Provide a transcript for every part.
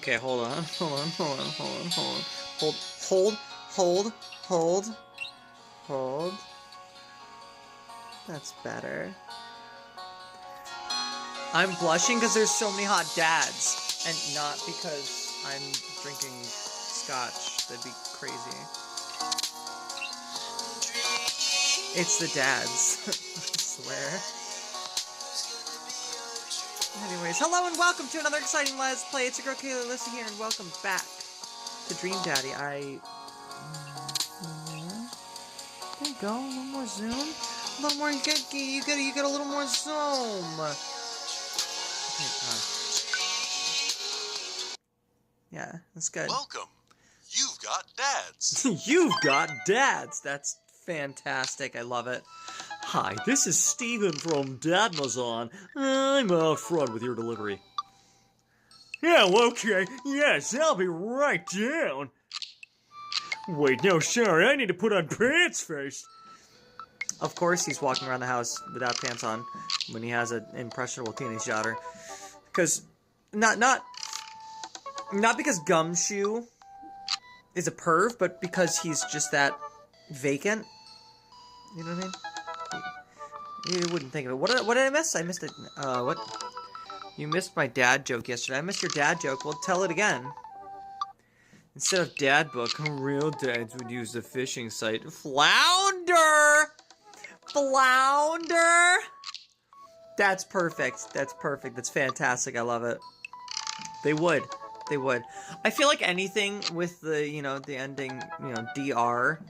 Okay, hold on. Hold. That's better. I'm blushing because there's so many hot dads, and not because I'm drinking scotch. That'd be crazy. It's the dads. I swear. Anyways, hello and welcome to another exciting Let's Play. It's your girl Kayleigh Alyssa here, and welcome back to Dream Daddy. There you go, a little more zoom. A little more, you get a little more zoom. Okay, yeah, that's good. Welcome. You've got dads. You've got dads. That's fantastic. I love it. Hi, this is Steven from Dadmazon. I'm out front with your delivery. Yeah, okay. Yes, I'll be right down. Wait, no, sorry. I need to put on pants first. Of course, he's walking around the house without pants on when he has an impressionable teenage daughter. Because, not because Gumshoe is a perv, but because he's just that vacant. You know what I mean? You wouldn't think of it. What did I miss? I missed it. What? You missed my dad joke yesterday. I missed your dad joke. Well, tell it again. Instead of dad book, real dads would use the fishing site. Flounder! Flounder! That's perfect. That's perfect. That's fantastic. I love it. They would. They would. I feel like anything with the, the ending, DR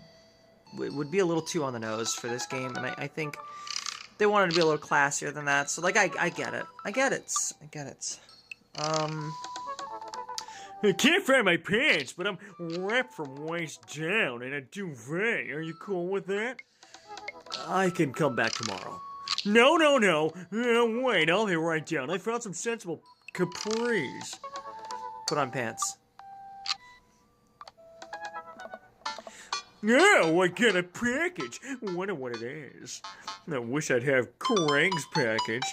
would be a little too on the nose for this game, and I think they wanted to be a little classier than that, so, like, I get it. I get it. I can't find my pants, but I'm wrapped from waist down in a duvet. Are you cool with that? I can come back tomorrow. No. Wait, I'll be right down. I found some sensible capris. Put on pants. Oh, I got a package. Wonder what it is. I wish I'd have Craig's package.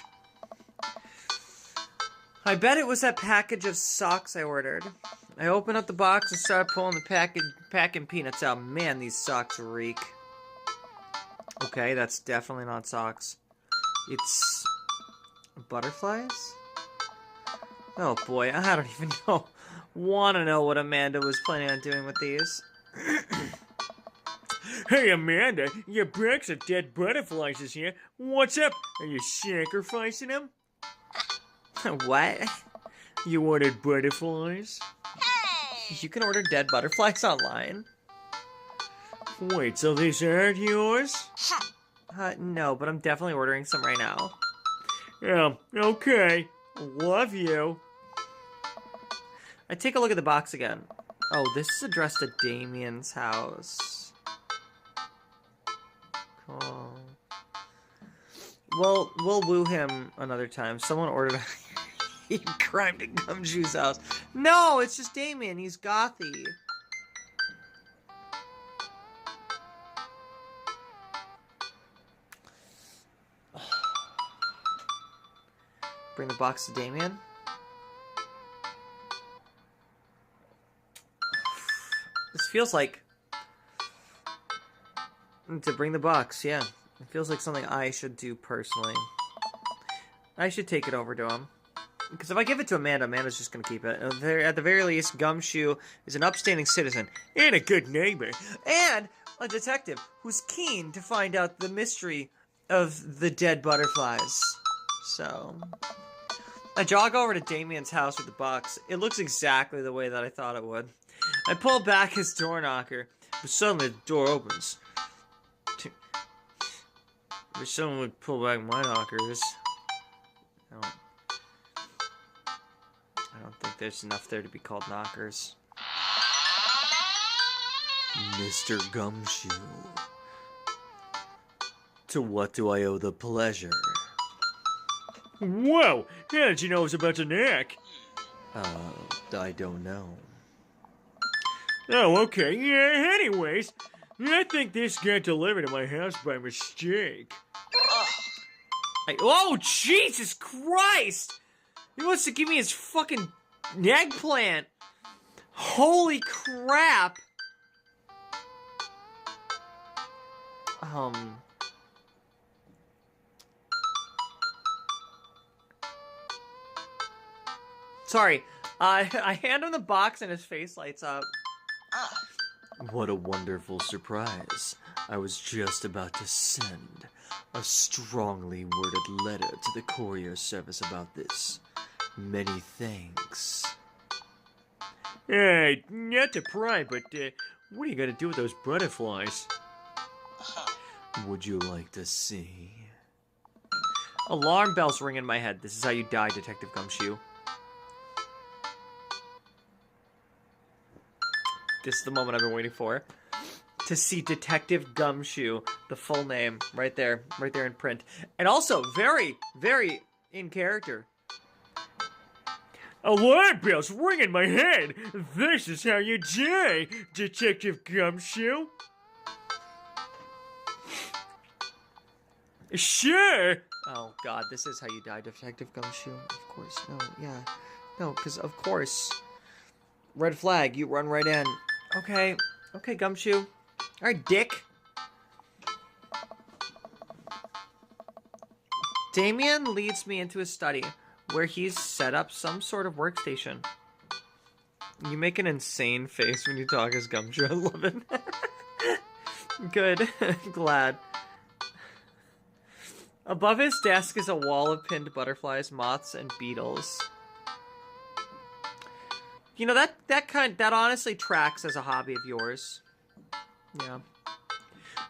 I bet it was that package of socks I ordered. I opened up the box and started pulling the packing peanuts out. Man, these socks reek. Okay, that's definitely not socks. It's butterflies? Oh boy, I don't even want to know what Amanda was planning on doing with these. Hey Amanda, your box of dead butterflies is here. What's up? Are you sacrificing them? What? You ordered butterflies? Hey! You can order dead butterflies online? Wait, so these aren't yours? No, but I'm definitely ordering some right now. Yeah, okay. Love you. I take a look at the box again. Oh, this is addressed to Damien's house. Cool. Well, we'll woo him another time. Someone ordered a crime to Gumshoe's house. No, it's just Damien. He's gothy. Bring the box to Damien. This feels like... To bring the box, yeah. It feels like something I should do personally. I should take it over to him. Because if I give it to Amanda, Amanda's just going to keep it. At the very least, Gumshoe is an upstanding citizen and a good neighbor. And a detective who's keen to find out the mystery of the dead butterflies. So... I jog over to Damien's house with the box. It looks exactly the way that I thought it would. I pull back his door knocker, but suddenly the door opens. Wish someone would pull back my knockers. I don't think there's enough there to be called knockers. Mr. Gumshoe. To what do I owe the pleasure? Whoa! How did you know I was about to knock? I don't know. Oh, okay. Yeah, anyways, I think this got delivered to my house by mistake. Oh, Jesus Christ! He wants to give me his fucking Eggplant! Holy crap! Sorry. I hand him the box and his face lights up. What a wonderful surprise. I was just about to send a strongly worded letter to the courier service about this. Many thanks. Hey, not to pry, but what are you gonna do with those butterflies? Would you like to see? Alarm bells ring in my head. This is how you die, Detective Gumshoe. This is the moment I've been waiting for. To see Detective Gumshoe, the full name, right there in print. And also, very, very in character. Alarm bells ring in my head. This is how you die, Detective Gumshoe. Sure. Oh, God, this is how you die, Detective Gumshoe. Of course. No, yeah. No, because of course. Red flag, you run right in. Okay. Okay, Gumshoe. Alright, Dick. Damien leads me into his study, where he's set up some sort of workstation. You make an insane face when you talk as Gumshoe. I love it. Good. Glad. Above his desk is a wall of pinned butterflies, moths, and beetles. You know, that honestly tracks as a hobby of yours. Yeah.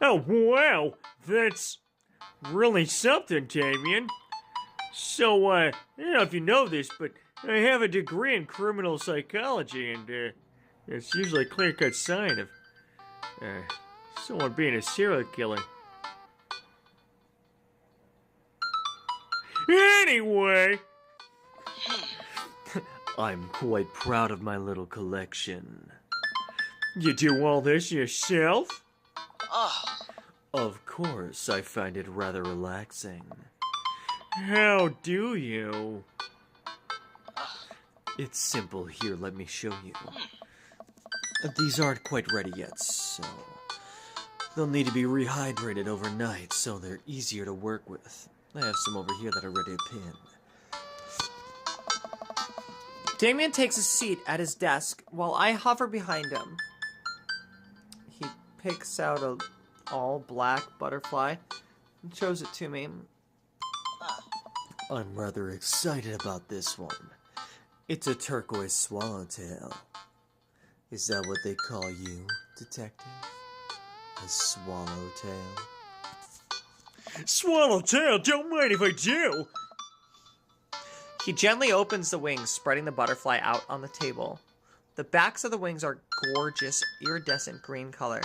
Oh, wow! That's really something, Damien. So, I don't know if you know this, but I have a degree in criminal psychology, and, it's usually a clear-cut sign of, someone being a serial killer. Anyway! I'm quite proud of my little collection. You do all this yourself? Of course, I find it rather relaxing. How do you? It's simple. Here, let me show you. These aren't quite ready yet, so they'll need to be rehydrated overnight so they're easier to work with. I have some over here that are ready to pin. Damien takes a seat at his desk while I hover behind him. He picks out a all-black butterfly and shows it to me. I'm rather excited about this one. It's a turquoise swallowtail. Is that what they call you, detective? A swallowtail? Swallowtail, don't mind if I do! He gently opens the wings, spreading the butterfly out on the table. The backs of the wings are gorgeous, iridescent green color.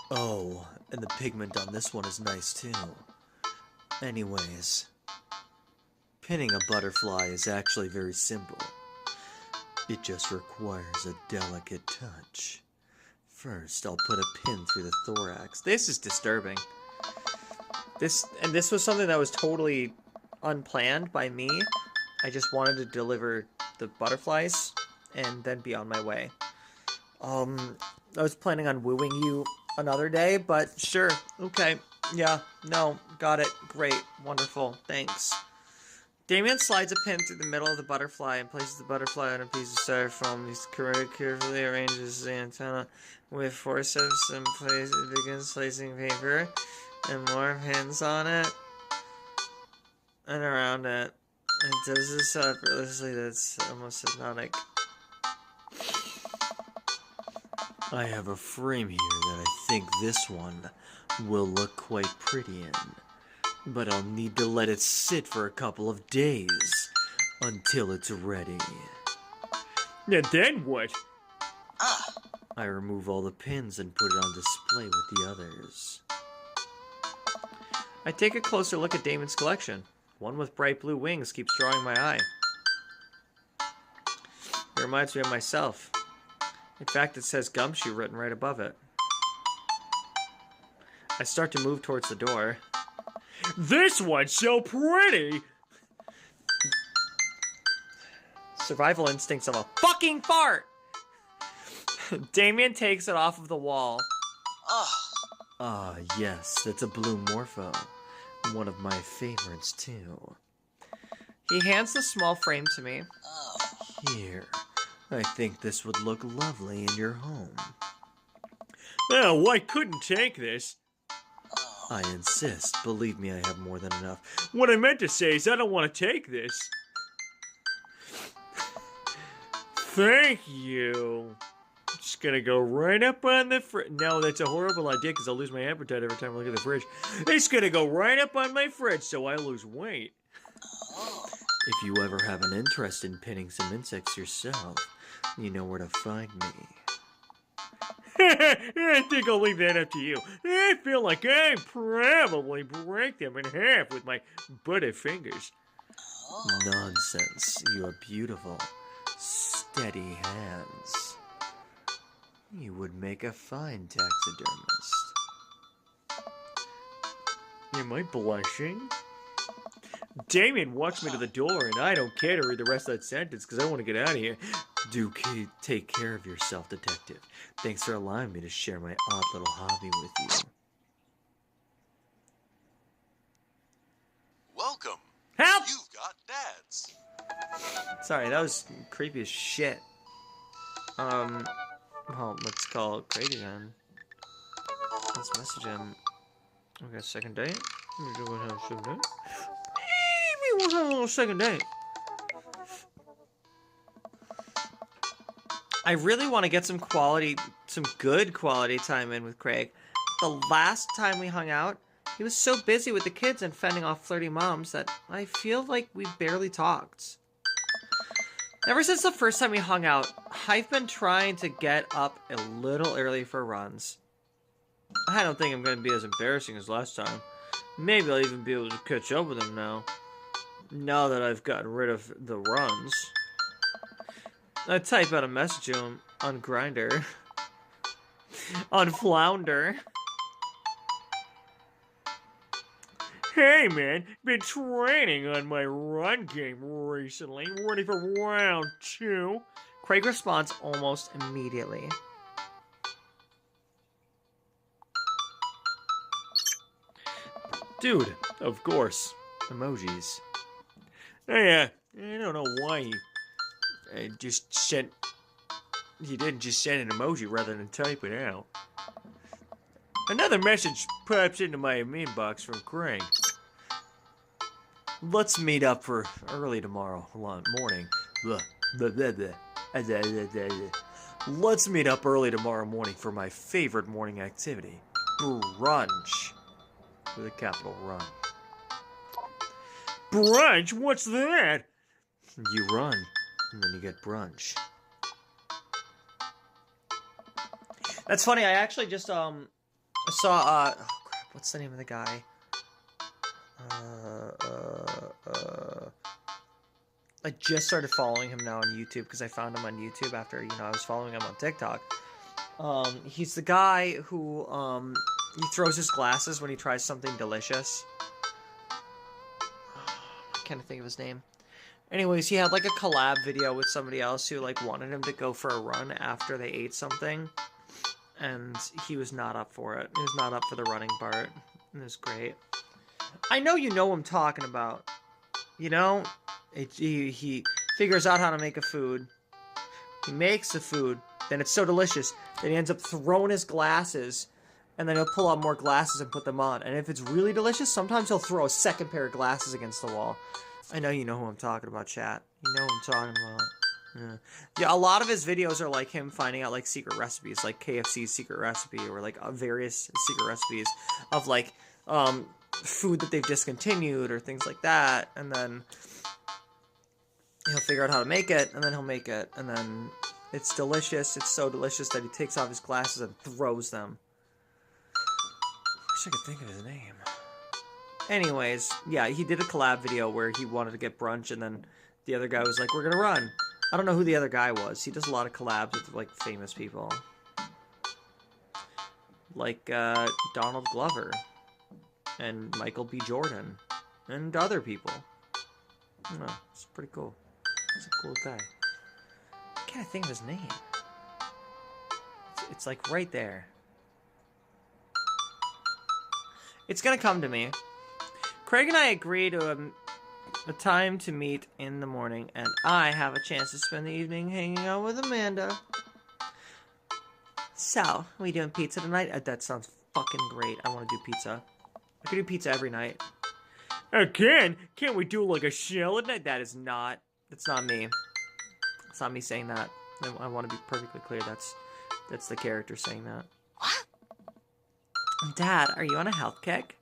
Oh, and the pigment on this one is nice too. Anyways, pinning a butterfly is actually very simple. It just requires a delicate touch. First, I'll put a pin through the thorax. This is disturbing. This was something that was totally unplanned by me. I just wanted to deliver the butterflies and then be on my way. I was planning on wooing you another day, but sure, okay, yeah, no, got it, great, wonderful, thanks. Damien slides a pin through the middle of the butterfly and places the butterfly on a piece of styrofoam. He carefully arranges the antenna with forceps and begins placing paper and more pins on it and around it. It does this so effortlessly that's almost hypnotic. I have a frame here that I think this one will look quite pretty in. But I'll need to let it sit for a couple of days until it's ready. And then what? I remove all the pins and put it on display with the others. I take a closer look at Damon's collection. One with bright blue wings keeps drawing my eye. It reminds me of myself. In fact, it says Gumshoe written right above it. I start to move towards the door. This one's so pretty! Survival instincts of a fucking fart! Damien takes it off of the wall. Ah, yes, that's a blue morpho. One of my favorites, too. He hands the small frame to me. Here, I think this would look lovely in your home. Oh, I couldn't take this. I insist. Believe me, I have more than enough. What I meant to say is I don't want to take this. Thank you. I'm just gonna go right up on the fridge. No, that's a horrible idea because I'll lose my appetite every time I look at the fridge. It's gonna go right up on my fridge so I lose weight. If you ever have an interest in pinning some insects yourself, you know where to find me. I think I'll leave that up to you. I feel like I probably break them in half with my butted fingers. Nonsense. You have beautiful, steady hands. You would make a fine taxidermist. Am I blushing? Damien walks me to the door, and I don't care to read the rest of that sentence because I want to get out of here. Do take care of yourself, detective. Thanks for allowing me to share my odd little hobby with you. Welcome. Help! You've got dads. Sorry, that was creepy as shit. Well, let's call Craig again. Let's message him. Okay, second date? Maybe we'll have a second date. Maybe we'll have a little second date. I really want to get some good quality time in with Craig. The last time we hung out, he was so busy with the kids and fending off flirty moms that I feel like we barely talked. Ever since the first time we hung out, I've been trying to get up a little early for runs. I don't think I'm going to be as embarrassing as last time. Maybe I'll even be able to catch up with him now. Now that I've gotten rid of the runs. I type out a message to him on Grindr. On Flounder. Hey man, been training on my run game recently. Ready for round 2. Craig responds almost immediately. Dude, of course. Emojis. Hey, I don't know why he didn't just send an emoji rather than type it out. Another message pops into my inbox from Craig. Let's meet up for early tomorrow morning. Let's meet up early tomorrow morning for my favorite morning activity. Brunch. With a capital run. Brunch? What's that? You run, and then you get brunch. That's funny, I actually just, saw, oh crap, what's the name of the guy? I just started following him now on YouTube because I found him on YouTube after, I was following him on TikTok. He's the guy who, he throws his glasses when he tries something delicious. I can't think of his name. Anyways, he had like a collab video with somebody else who like wanted him to go for a run after they ate something. And he was not up for it. He was not up for the running part. It was great. I know you know what I'm talking about. He figures out how to make a food. He makes the food. Then it's so delicious that he ends up throwing his glasses. And then he'll pull out more glasses and put them on. And if it's really delicious, sometimes he'll throw a second pair of glasses against the wall. I know you know who I'm talking about, chat. You know who I'm talking about. Yeah, a lot of his videos are like him finding out like secret recipes, like KFC's secret recipe, or like various secret recipes of like food that they've discontinued or things like that. And then he'll figure out how to make it, and then he'll make it, and then it's delicious. It's so delicious that he takes off his glasses and throws them. I could think of his name. Anyways, yeah, he did a collab video where he wanted to get brunch, and then the other guy was like, we're gonna run. I don't know who the other guy was. He does a lot of collabs with, like, famous people. Like, Donald Glover. and Michael B. Jordan, and other people. Oh, it's pretty cool. He's a cool guy. I can't think of his name. It's like right there. It's gonna come to me. Craig and I agree to a time to meet in the morning, and I have a chance to spend the evening hanging out with Amanda. So, we doing pizza tonight? That sounds fucking great. I want to do pizza. I could do pizza every night. Again? Can't we do like a shell at night? That's not me. It's not me saying that. I want to be perfectly clear. That's the character saying that. What? Dad, are you on a health kick?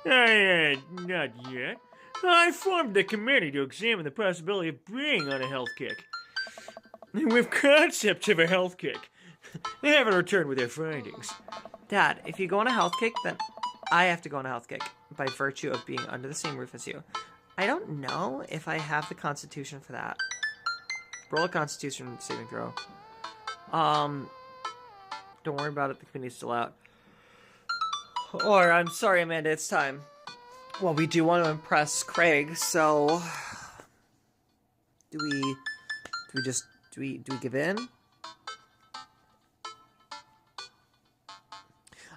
Not yet. I formed a committee to examine the possibility of being on a health kick. With concepts of a health kick. They haven't returned with their findings. Dad, if you go on a health kick, then I have to go on a health kick by virtue of being under the same roof as you. I don't know if I have the constitution for that. Roll a constitution saving throw. Don't worry about it, the committee's still out. Or, I'm sorry, Amanda, it's time. Well, we do want to impress Craig, so... Do we give in?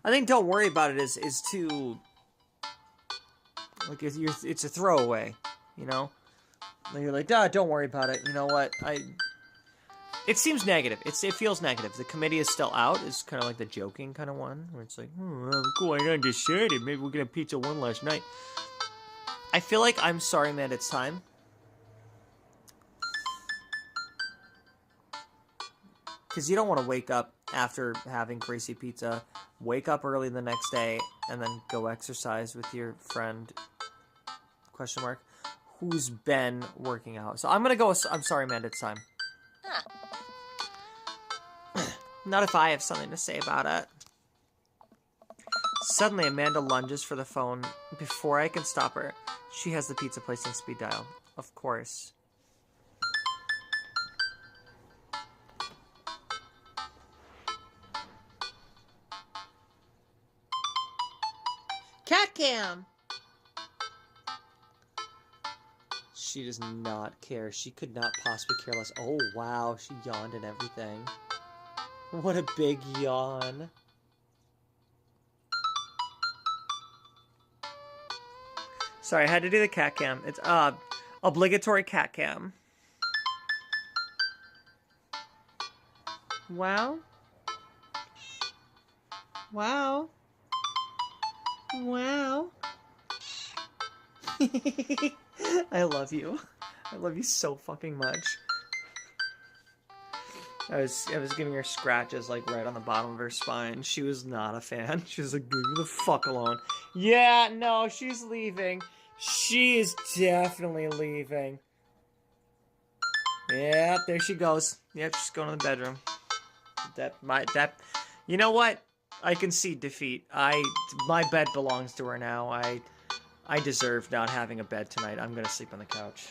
I think don't worry about it is too... Like, it's a throwaway, you know? And you're like, don't worry about it. You know what? It seems negative. It feels negative. The committee is still out. It's kind of like the joking kind of one, where it's like, I'm quite undecided. Maybe we're gonna have pizza one last night. I feel like I'm sorry, man. It's time. Because you don't want to wake up after having greasy pizza, wake up early the next day, and then go exercise with your friend, question mark, who's been working out. So I'm going to go, I'm sorry, Amanda, it's time. Huh. Not if I have something to say about it. Suddenly, Amanda lunges for the phone. Before I can stop her, she has the pizza place on speed dial. Of course. Cat cam! She does not care. She could not possibly care less. Oh, wow. She yawned and everything. What a big yawn. Sorry, I had to do the cat cam. It's obligatory cat cam. Wow. Wow. Wow. I love you. I love you so fucking much. I was giving her scratches like right on the bottom of her spine. She was not a fan. She was like, leave me the fuck alone. Yeah, no, she's leaving. She is definitely leaving. Yeah, there she goes. Yep, she's going to the bedroom. You know what? I concede defeat. My bed belongs to her now. I deserve not having a bed tonight. I'm gonna sleep on the couch.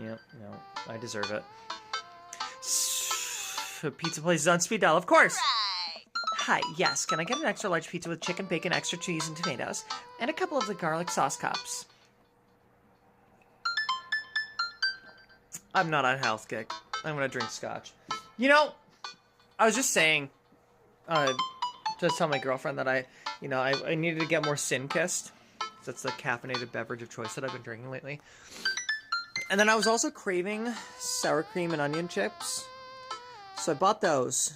Yep, no, I deserve it. Pizza place is on speed dial, of course. Right. Hi, yes. Can I get an extra large pizza with chicken, bacon, extra cheese, and tomatoes, and a couple of the garlic sauce cups? I'm not on health kick. I'm gonna drink scotch. You know, I was just saying, to tell my girlfriend that I needed to get more Sin-Kissed. That's the caffeinated beverage of choice that I've been drinking lately. And then I was also craving sour cream and onion chips. So I bought those.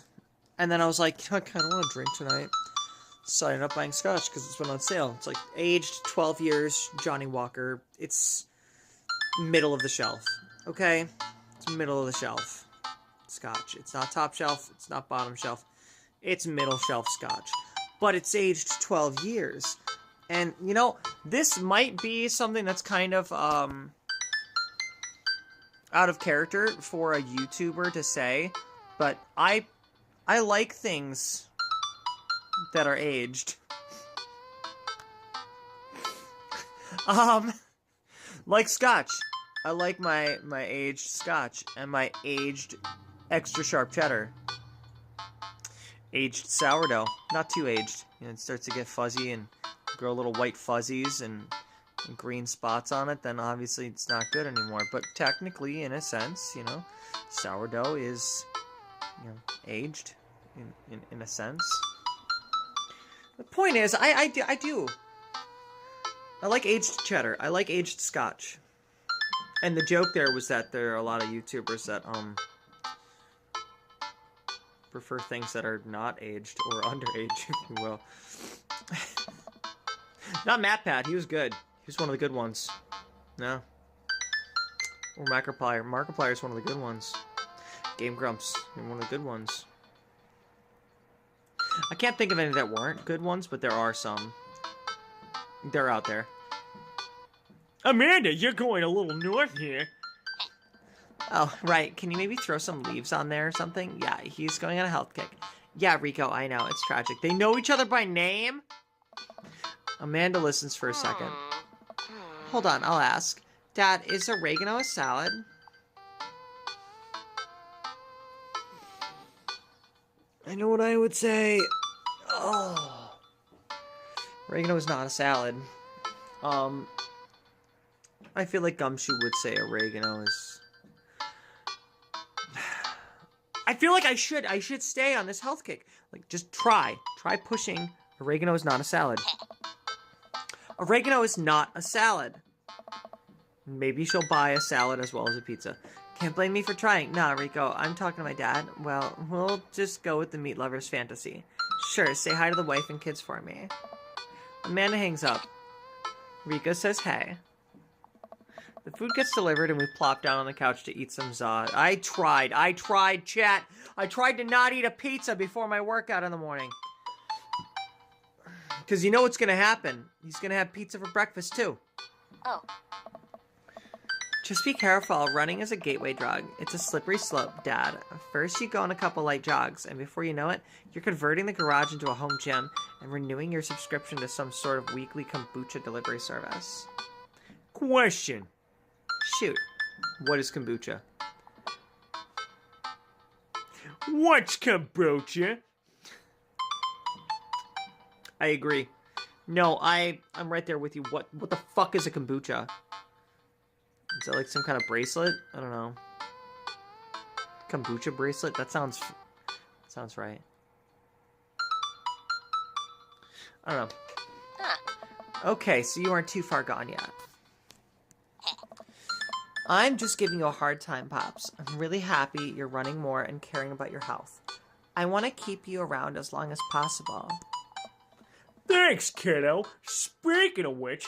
And then I was like, I kind of want to drink tonight. So I ended up buying scotch because it's been on sale. It's like aged 12 years, Johnny Walker. It's middle of the shelf. Okay? It's middle of the shelf. Scotch. It's not top shelf. It's not bottom shelf. It's middle shelf scotch. But it's aged 12 years. And, you know, this might be something that's kind of, out of character for a YouTuber to say, but I like things that are aged. Like scotch. I like my aged scotch and my aged extra sharp cheddar. Aged sourdough. Not too aged. You know, it starts to get fuzzy and grow little white fuzzies and green spots on it, then obviously it's not good anymore. But technically, in a sense, you know, sourdough is, you know, aged in a sense. The point is, I do. I like aged cheddar. I like aged scotch. And the joke there was that there are a lot of YouTubers that prefer things that are not aged or underage, if you will. Not MatPat, he was good. He was one of the good ones. No. Or Markiplier. Markiplier is one of the good ones. Game Grumps, one of the good ones. I can't think of any that weren't good ones, but there are some. They're out there. Amanda, you're going a little north here. Oh, right. Can you maybe throw some leaves on there or something? Yeah, he's going on a health kick. Yeah, Rico, I know. It's tragic. They know each other by name? Amanda listens for a second. Hold on, I'll ask. Dad, is oregano a salad? I know what I would say. Oh. Oregano is not a salad. I feel like Gumshoe would say oregano is... I feel like I should stay on this health kick. Like, just try. Try pushing. Oregano is not a salad. Oregano is not a salad. Maybe she'll buy a salad as well as a pizza. Can't blame me for trying. Nah, Rico, I'm talking to my dad. Well, we'll just go with the meat lover's fantasy. Sure, say hi to the wife and kids for me. Amanda hangs up. Rico says hey. The food gets delivered and we plop down on the couch to eat some za. I tried, chat. I tried to not eat a pizza before my workout in the morning. Because you know what's going to happen. He's going to have pizza for breakfast, too. Oh. Just be careful. Running is a gateway drug. It's a slippery slope, Dad. First, you go on a couple light jogs, and before you know it, you're converting the garage into a home gym and renewing your subscription to some sort of weekly kombucha delivery service. Question. Shoot. What is kombucha? What's kombucha? I agree. No, I'm right there with you. What the fuck is a kombucha? Is that like some kind of bracelet? I don't know. Kombucha bracelet? That sounds right. I don't know. Okay, so you aren't too far gone yet. I'm just giving you a hard time, Pops. I'm really happy you're running more and caring about your health. I want to keep you around as long as possible. Thanks, kiddo. Speaking of which,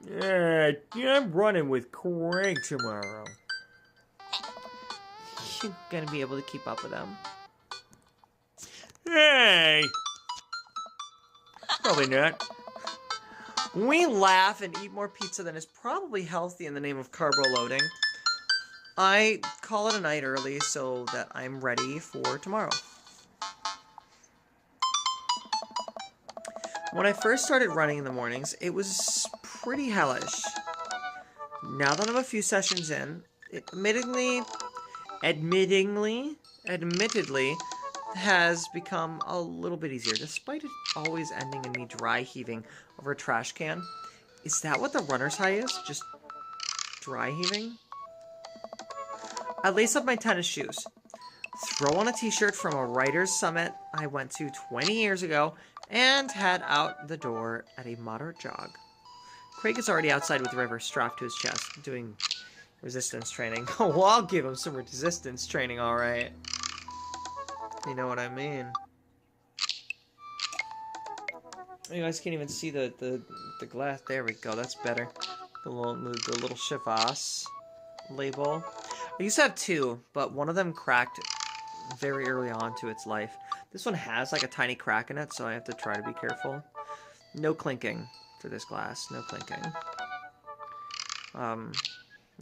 I'm running with Craig tomorrow. You're gonna be able to keep up with him. Hey! Probably not. We laugh and eat more pizza than is probably healthy in the name of carbo loading. I call it a night early so that I'm ready for tomorrow. When I first started running in the mornings, it was pretty hellish. Now that I'm a few sessions in, it admittedly, has become a little bit easier, despite it always ending in me dry heaving over a trash can. Is that what the runner's high is? Just dry heaving? I lace up my tennis shoes, throw on a t-shirt from a writer's summit I went to 20 years ago, and head out the door at a moderate jog. Craig is already outside with River strapped to his chest, doing resistance training. Oh, well, I'll give him some resistance training, alright. You know what I mean. You guys can't even see the glass. There we go, that's better. The little Chivas label. I used to have two, but one of them cracked very early on to its life. This one has like a tiny crack in it, so I have to try to be careful. No clinking for this glass. No clinking.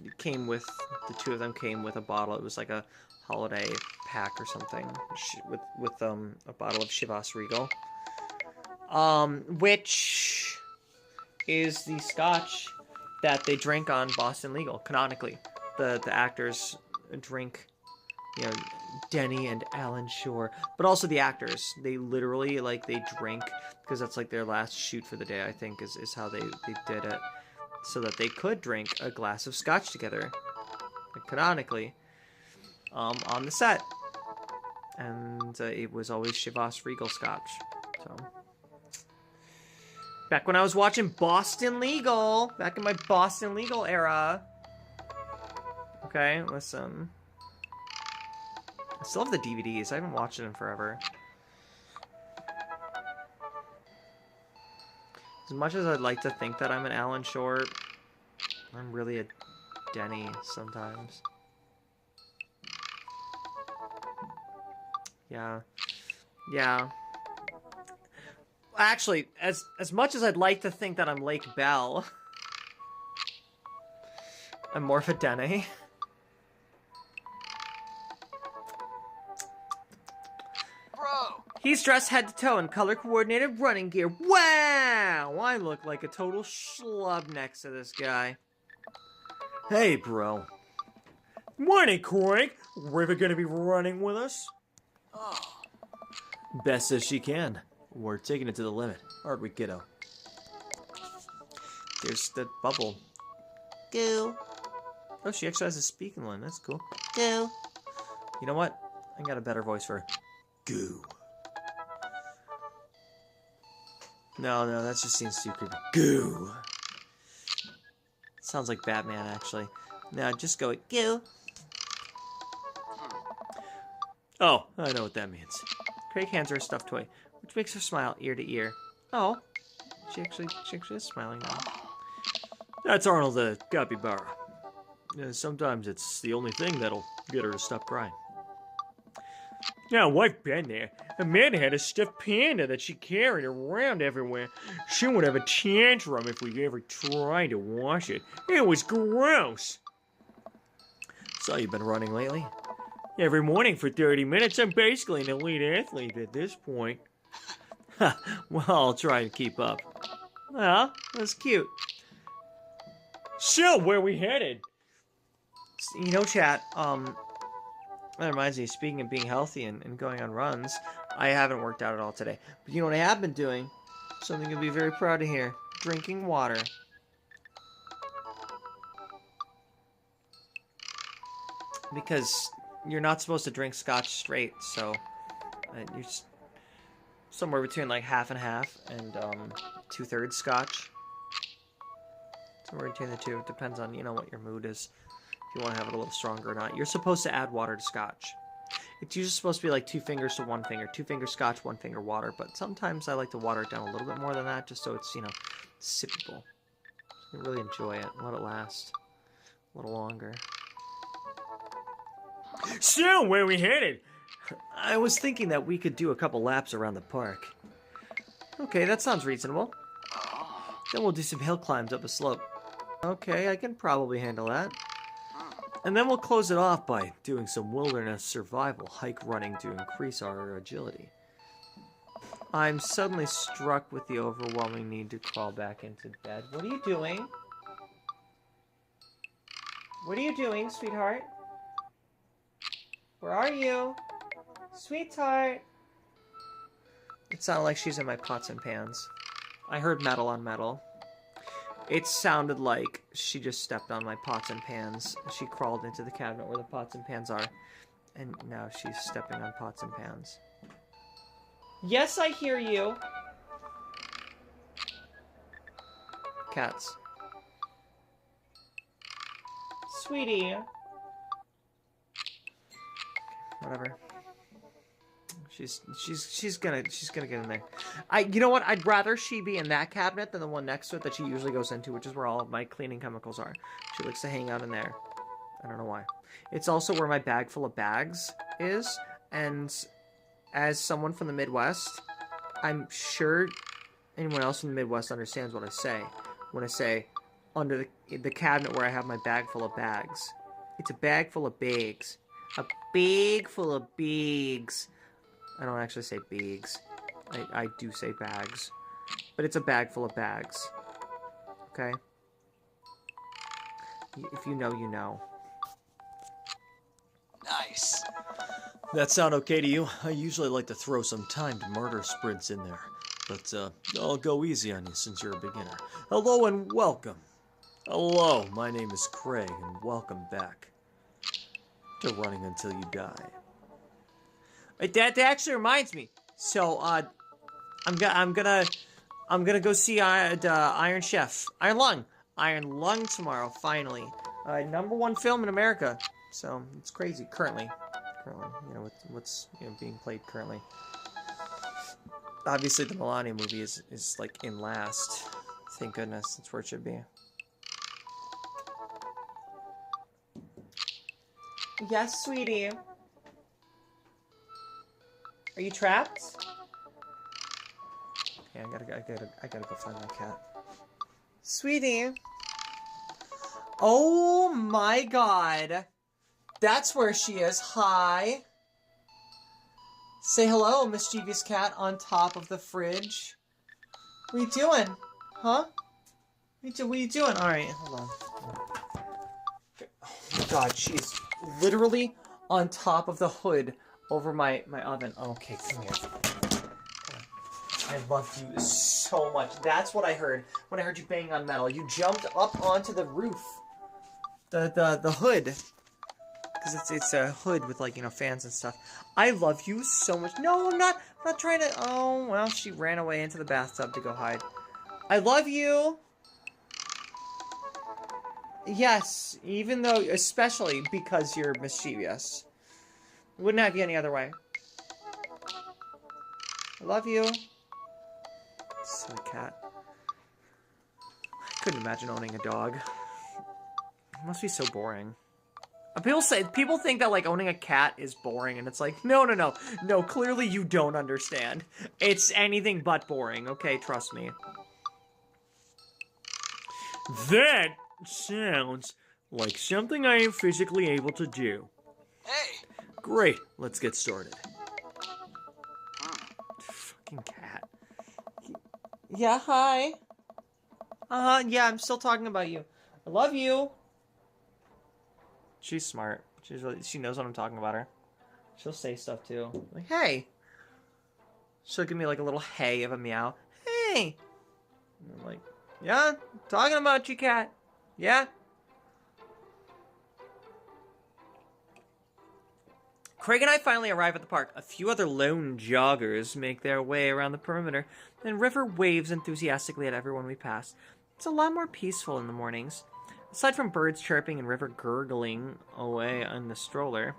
It came with, the two of them came with a bottle. It was like a holiday pack or something with a bottle of Chivas Regal. Which is the scotch that they drink on Boston Legal, canonically. The actors drink you know, Denny and Alan Shore, but also the actors. They literally, like, they drink, because that's, like, their last shoot for the day, I think, is how they did it, so that they could drink a glass of scotch together, like, canonically, on the set. And it was always Chivas Regal Scotch, so... Back when I was watching Boston Legal, back in my Boston Legal era. Okay, listen. I still have the DVDs. I haven't watched it in forever. As much as I'd like to think that I'm an Alan Shore, I'm really a Denny sometimes. Yeah. Yeah. Actually, as much as I'd like to think that I'm Lake Bell, I'm more of a Denny. Bro! He's dressed head to toe in color-coordinated running gear. Wow! I look like a total schlub next to this guy. Hey, bro. Morning, Craig. River gonna be running with us? Oh. Best as she can. We're taking it to the limit, aren't we, kiddo? There's the bubble. Goo. Oh, she actually has a speaking line. That's cool. Goo. You know what? I got a better voice for her. Goo. No, that just seems too creepy. Goo. Sounds like Batman, actually. No, just go with goo. Oh, I know what that means. Craig hands her a stuffed toy, which makes her smile ear to ear. Oh, she actually is smiling now. That's Arnold the capybara. Sometimes it's the only thing that'll get her to stop crying. Yeah, I've been there. Amanda had a stuffed panda that she carried around everywhere. She would have a tantrum if we ever tried to wash it. It was gross. So you've been running lately? Every morning for 30 minutes, I'm basically an elite athlete at this point. Well, I'll try and keep up. Well, that's cute. So, where we headed? You know, chat, that reminds me, speaking of being healthy and going on runs, I haven't worked out at all today. But you know what I have been doing? Something you'll be very proud to hear. Drinking water. Because you're not supposed to drink scotch straight, so you're somewhere between like half and half and 2/3 scotch. Somewhere between the two. It depends on, you know, what your mood is. If you want to have it a little stronger or not. You're supposed to add water to scotch. It's usually supposed to be like 2 fingers to 1 finger. 2 finger scotch, 1 finger water. But sometimes I like to water it down a little bit more than that, just so it's, you know, sippable. You really enjoy it. Let it last a little longer. So, where we headed? I was thinking that we could do a couple laps around the park. Okay, that sounds reasonable. Then we'll do some hill climbs up a slope. Okay, I can probably handle that. And then we'll close it off by doing some wilderness survival hike running to increase our agility. I'm suddenly struck with the overwhelming need to crawl back into bed. What are you doing? What are you doing, sweetheart? Where are you? Sweetheart! It sounded like she's in my pots and pans. I heard metal on metal. It sounded like she just stepped on my pots and pans. She crawled into the cabinet where the pots and pans are. And now she's stepping on pots and pans. Yes, I hear you. Cats. Sweetie. Whatever. She's gonna get in there. You know what? I'd rather she be in that cabinet than the one next to it that she usually goes into, which is where all of my cleaning chemicals are. She likes to hang out in there. I don't know why. It's also where my bag full of bags is, and as someone from the Midwest, I'm sure anyone else from the Midwest understands what I say when I say under the cabinet where I have my bag full of bags. It's a bag full of bags. A bag full of bags. I don't actually say bags. I do say bags. But it's a bag full of bags. Okay? If you know, you know. Nice. Nice. That sound okay to you? I usually like to throw some timed murder sprints in there, but I'll go easy on you since you're a beginner. Hello and welcome. Hello, my name is Craig, and welcome back to Running Until You Die. That actually reminds me. So, I'm gonna go see Iron Lung tomorrow. Finally, #1 film in America. So it's crazy. Currently, you know, what's being played currently. Obviously, the Melania movie is like in last. Thank goodness, that's where it should be. Yes, sweetie. Are you trapped? Okay, I gotta go find my cat. Sweetie. Oh my god. That's where she is. Hi. Say hello, mischievous cat on top of the fridge. What are you doing? Huh? What are you doing? Alright, hold on. Oh my god, she's literally on top of the hood over my oven. Okay, come here. I love you so much. That's what I heard when I heard you banging on metal. You jumped up onto the roof. The hood. Because it's a hood with, like, fans and stuff. I love you so much. No, I'm not trying to... Oh, well, she ran away into the bathtub to go hide. I love you. Yes, even though... Especially because you're mischievous. Wouldn't have you any other way. I love you. Silly cat. I couldn't imagine owning a dog. It must be so boring. People think that, like, owning a cat is boring, and it's like, no, clearly you don't understand. It's anything but boring, okay, trust me. That sounds like something I am physically able to do. Hey. Great, let's get started. Fucking cat. Yeah, hi. Yeah, I'm still talking about you. I love you. She's smart. She knows what I'm talking about her. She'll say stuff too. Like, hey. She'll give me like a little hey of a meow. Hey. And I'm like, yeah, talking about you, cat. Yeah. Craig and I finally arrive at the park. A few other lone joggers make their way around the perimeter, and River waves enthusiastically at everyone we pass. It's a lot more peaceful in the mornings. Aside from birds chirping and River gurgling away on the stroller,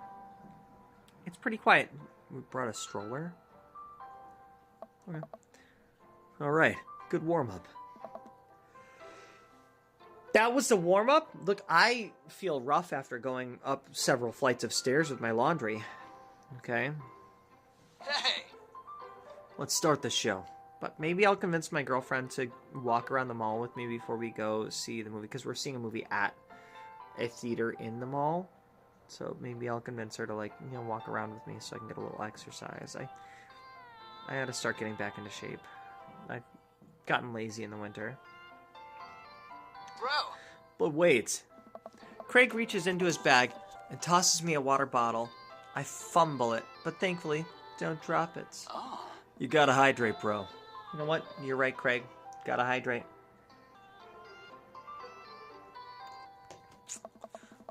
it's pretty quiet. We brought a stroller? Okay. Alright, good warm-up. That was the warm-up? Look, I feel rough after going up several flights of stairs with my laundry. Okay. Hey. Let's start the show. But maybe I'll convince my girlfriend to walk around the mall with me before we go see the movie. Because we're seeing a movie at a theater in the mall. So maybe I'll convince her to, like, walk around with me so I can get a little exercise. I gotta start getting back into shape. I've gotten lazy in the winter. Bro. But wait. Craig reaches into his bag and tosses me a water bottle. I fumble it, but thankfully don't drop it. Oh. You gotta hydrate, bro. You know what? You're right, Craig. Gotta hydrate.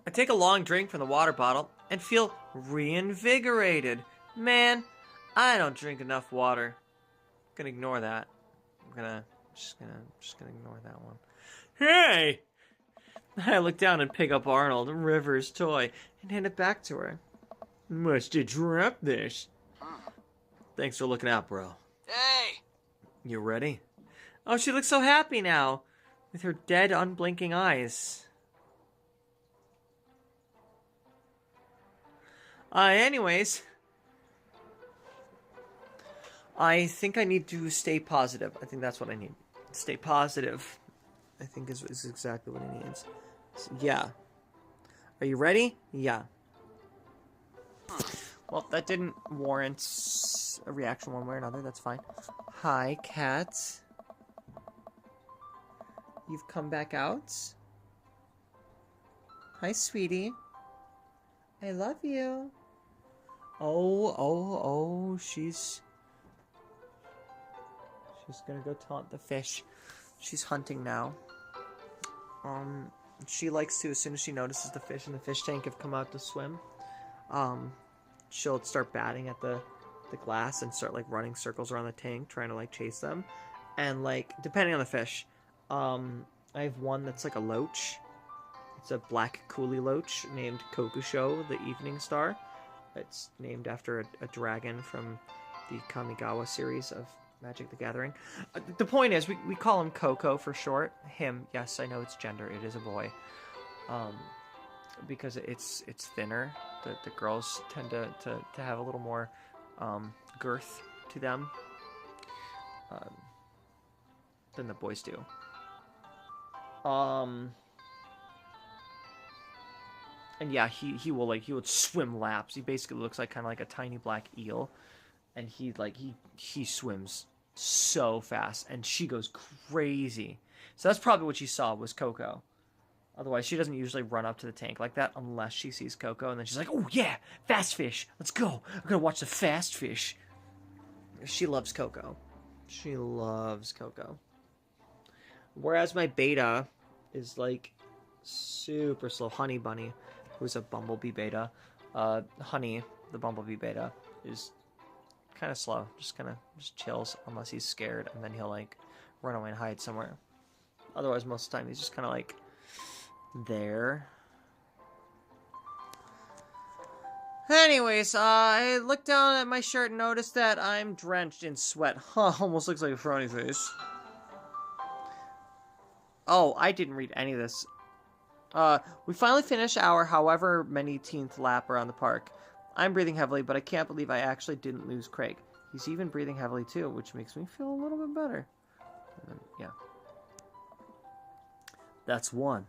I take a long drink from the water bottle and feel reinvigorated. Man, I don't drink enough water. I'm gonna ignore that. Just gonna ignore that one. Hey! I look down and pick up Arnold, River's toy, and hand it back to her. Must have dropped this. Thanks for looking out, bro. Hey. You ready? Oh, she looks so happy now, with her dead, unblinking eyes. Anyways, I think I need to stay positive. I think that's what I need. Stay positive, I think is exactly what he needs. So, yeah. Are you ready? Yeah. Well, that didn't warrant a reaction one way or another. That's fine. Hi, cat. You've come back out? Hi, sweetie. I love you. Oh, she's gonna go taunt the fish. She's hunting now. She likes to, as soon as she notices the fish in the fish tank have come out to swim, she'll start batting at the glass and start like running circles around the tank, trying to like chase them. And like, depending on the fish, I have one that's like a loach. It's a black coolie loach named Gumshoe, the evening star. It's named after a dragon from the Kamigawa series of Magic the Gathering. The point is, we call him Coco for short. Him, yes, I know it's gender. It is a boy. Because it's thinner. The girls tend to have a little more girth to them than the boys do. And yeah, he would swim laps. He basically looks like kind of like a tiny black eel, and he swims so fast, and she goes crazy. So that's probably what she saw was Coco. Otherwise, she doesn't usually run up to the tank like that unless she sees Coco, and then she's like, "Oh yeah, fast fish, let's go! I'm gonna watch the fast fish." She loves Coco. She loves Coco. Whereas my beta is like super slow. Honey Bunny, who's a bumblebee beta. Honey, the bumblebee beta, is kind of slow. Just chills unless he's scared, and then he'll like run away and hide somewhere. Otherwise, most of the time he's just kind of like there. Anyways, I looked down at my shirt and noticed that I'm drenched in sweat. Huh, almost looks like a frowny face. Oh, I didn't read any of this. We finally finished our however many teenth lap around the park. I'm breathing heavily, but I can't believe I actually didn't lose Craig. He's even breathing heavily too, which makes me feel a little bit better. And then, yeah. That's one.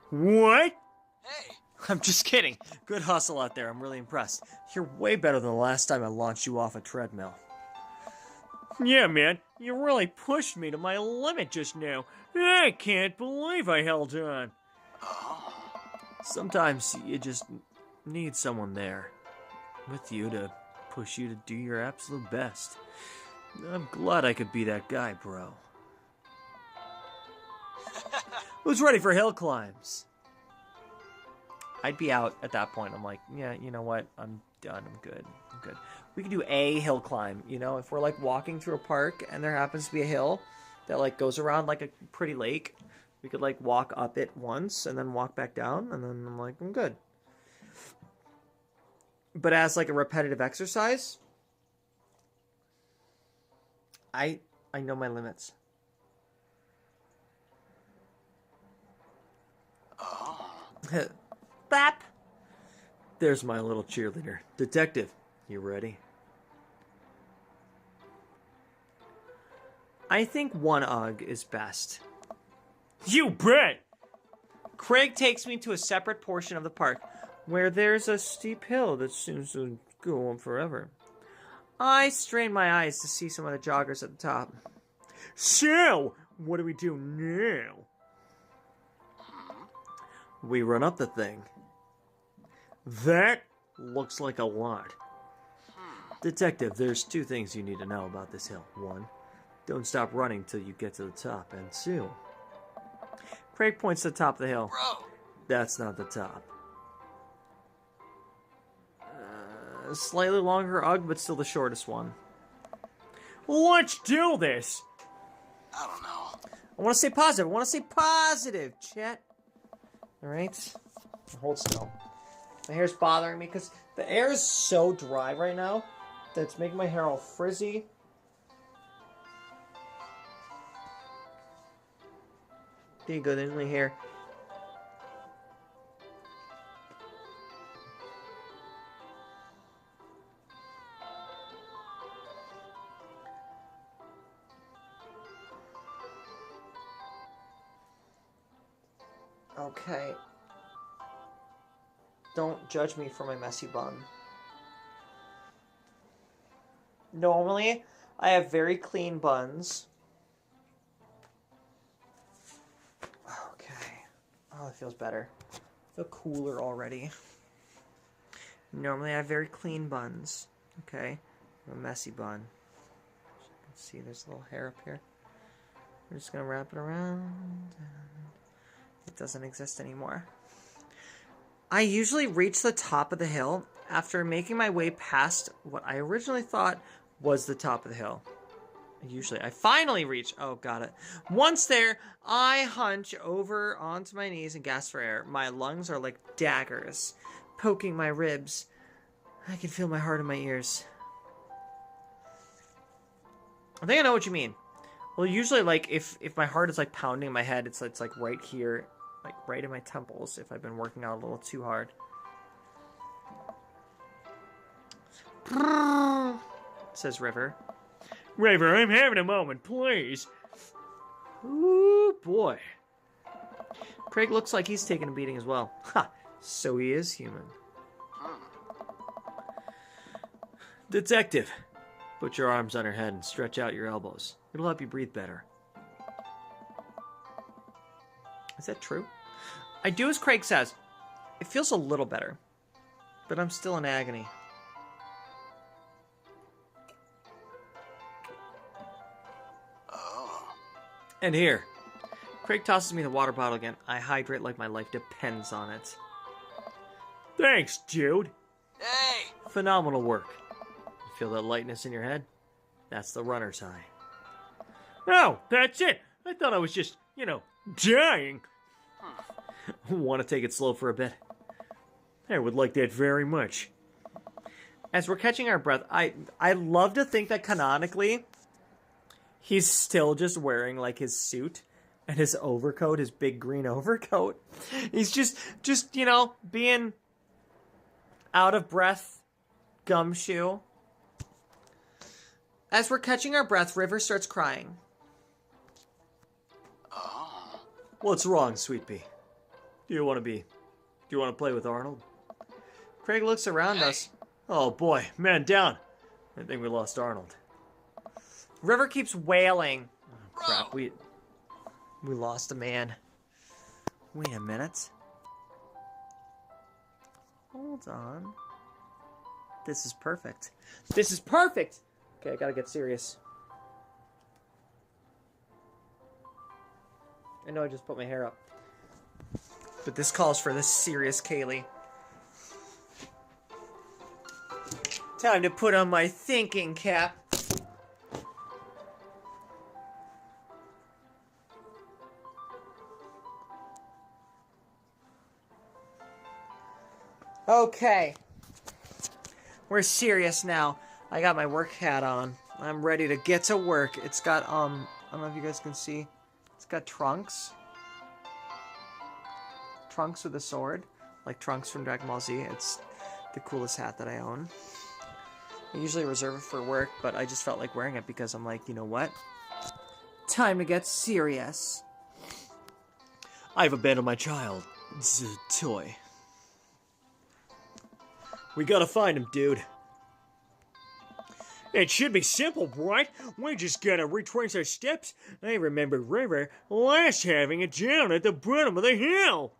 What? Hey! I'm just kidding. Good hustle out there. I'm really impressed. You're way better than the last time I launched you off a treadmill. Yeah, man. You really pushed me to my limit just now. I can't believe I held on. Sometimes you just need someone there with you to push you to do your absolute best. I'm glad I could be that guy, bro. Who's ready for hill climbs? I'd be out at that point. I'm like, yeah, you know what? I'm done. I'm good. We could do a hill climb, you know? If we're, like, walking through a park and there happens to be a hill that, like, goes around, like, a pretty lake, we could, like, walk up it once and then walk back down, and then I'm like, I'm good. But as, like, a repetitive exercise, I know my limits. Bap! There's my little cheerleader. Detective, you ready? I think one UGG is best. You bet! Craig takes me to a separate portion of the park where there's a steep hill that seems to go on forever. I strain my eyes to see some of the joggers at the top. So, what do we do now? We run up the thing. That looks like a lot. Detective, there's two things you need to know about this hill. One, don't stop running till you get to the top. And two, Craig points to the top of the hill. Bro! That's not the top. Slightly longer UGG, but still the shortest one. Let's do this! I don't know. I want to stay positive. Chat. Alright? Hold still. My hair's bothering me because the air is so dry right now that it's making my hair all frizzy. There you go, there's my hair. Okay. Don't judge me for my messy bun. Normally, I have very clean buns. Okay. Oh, it feels better. I feel cooler already. Normally I have very clean buns. Okay. A messy bun. As you can see, there's a little hair up here. We're just gonna wrap it around. It doesn't exist anymore. I usually reach the top of the hill after making my way past what I originally thought was the top of the hill. I finally reach. Oh, got it. Once there, I hunch over onto my knees and gasp for air. My lungs are like daggers, poking my ribs. I can feel my heart in my ears. I think I know what you mean. Well, usually, like, if my heart is, like, pounding in my head, it's like, right here, like, right in my temples, if I've been working out a little too hard. Says River. River, I'm having a moment, please. Ooh, boy. Craig looks like he's taking a beating as well. Ha! So he is human. Detective, put your arms on her head and stretch out your elbows. It'll help you breathe better. Is that true? I do as Craig says. It feels a little better, but I'm still in agony. And here. Craig tosses me the water bottle again. I hydrate like my life depends on it. Thanks, dude. Hey! Phenomenal work. You feel that lightness in your head? That's the runner's high. Oh, that's it. I thought I was just, dying. Want to take it slow for a bit? I would like that very much. As we're catching our breath, I love to think that canonically, he's still just wearing, like, his suit and his overcoat, his big green overcoat. He's just being out of breath, Gumshoe. As we're catching our breath, River starts crying. Oh. What's wrong, Sweet Pea? Do you want to play with Arnold? Craig looks around us. Oh boy, man down. I think we lost Arnold. River keeps wailing. Oh, crap, we lost a man. Wait a minute. Hold on. This is perfect. This is perfect! Okay, I gotta get serious. I know I just put my hair up. But this calls for this serious Kayleigh. Time to put on my thinking cap. Okay. We're serious now. I got my work hat on. I'm ready to get to work. It's got, I don't know if you guys can see. It's got Trunks. Trunks with a sword. Like Trunks from Dragon Ball Z. It's the coolest hat that I own. I usually reserve it for work, but I just felt like wearing it because I'm like, you know what? Time to get serious. I've abandoned my child. It's a toy. We gotta find him, dude. It should be simple, right? We just gotta retrace our steps. I remember River last having it down at the bottom of the hill.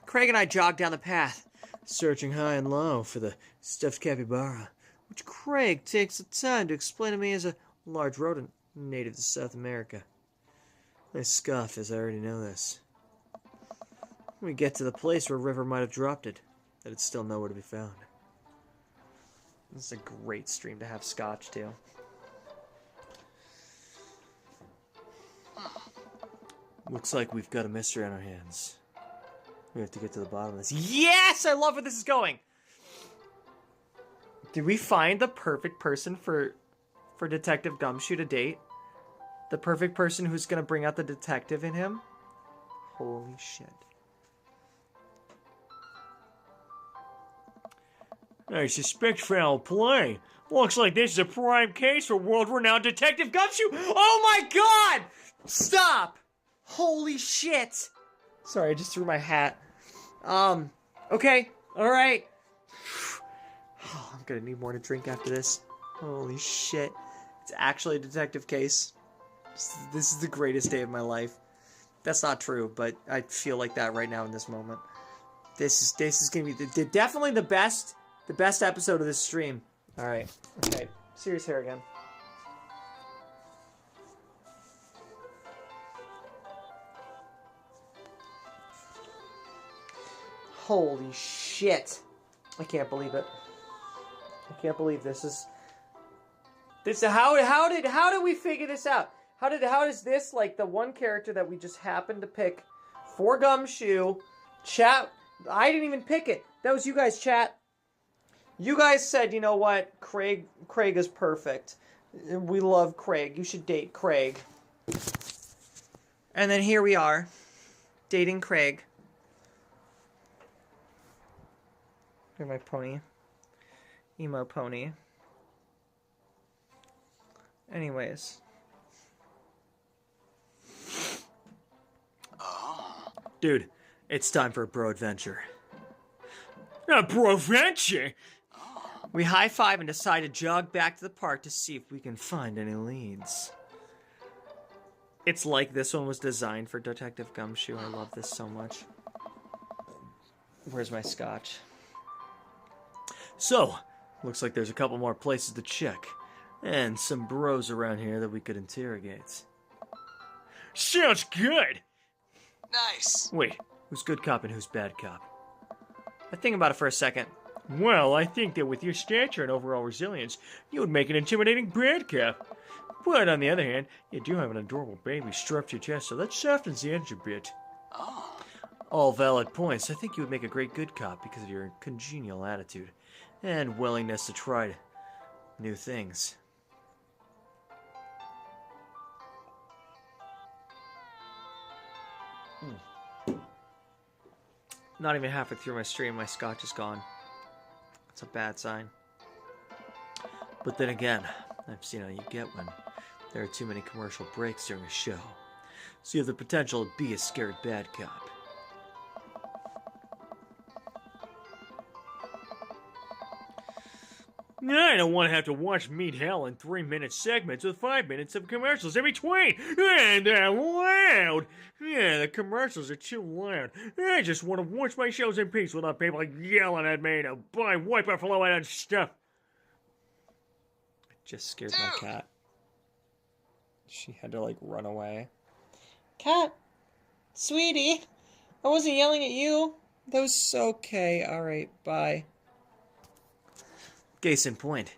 Craig and I jogged down the path, searching high and low for the stuffed capybara, which Craig takes the time to explain to me as a large rodent native to South America. I scoff as I already know this. We get to the place where River might have dropped it, that it's still nowhere to be found. This is a great stream to have scotch, too. Looks like we've got a mystery on our hands. We have to get to the bottom of this. Yes! I love where this is going! Did we find the perfect person for Detective Gumshoe to date? The perfect person who's gonna bring out the detective in him? Holy shit. I suspect foul play. Looks like this is a prime case for world-renowned Detective Gumshoe. Oh my god! Stop! Holy shit! Sorry, I just threw my hat. Okay, alright. Oh, I'm gonna need more to drink after this. Holy shit. It's actually a detective case. This is the greatest day of my life. That's not true, but I feel like that right now in this moment. This is gonna be definitely the best episode of this stream. All right. Okay. Serious hair again. Holy shit! I can't believe it. I can't believe this is. How did we figure this out? How does this, like, the one character that we just happened to pick for Gumshoe, chat? I didn't even pick it. That was you guys, chat. You guys said, you know what, Craig is perfect. We love Craig. You should date Craig. And then here we are, dating Craig. Here's my pony. Emo pony. Anyways. Dude, it's time for a bro adventure. A bro adventure? We high-five and decide to jog back to the park to see if we can find any leads. It's like this one was designed for Detective Gumshoe. I love this so much. Where's my scotch? So, looks like there's a couple more places to check. And some bros around here that we could interrogate. Sounds good! Nice. Wait, who's good cop and who's bad cop? I think about it for a second. Well, I think that with your stature and overall resilience, you would make an intimidating bad cop. But on the other hand, you do have an adorable baby strapped to your chest, so that softens the edge a bit. Oh. All valid points. I think you would make a great good cop because of your congenial attitude and willingness to try new things. Not even halfway through my stream, my scotch is gone. It's a bad sign. But then again, I've seen how you get when there are too many commercial breaks during a show. So you have the potential to be a scared bad cop. I don't want to have to watch Meet Hell in 3-minute segments with 5 minutes of commercials in between. And they're loud. Yeah, the commercials are too loud. I just want to watch my shows in peace without people yelling at me to buy White Buffalo and stuff. I just scared my cat. She had to, like, run away. Cat! Sweetie! I wasn't yelling at you. That was okay. Alright, bye. Case in point.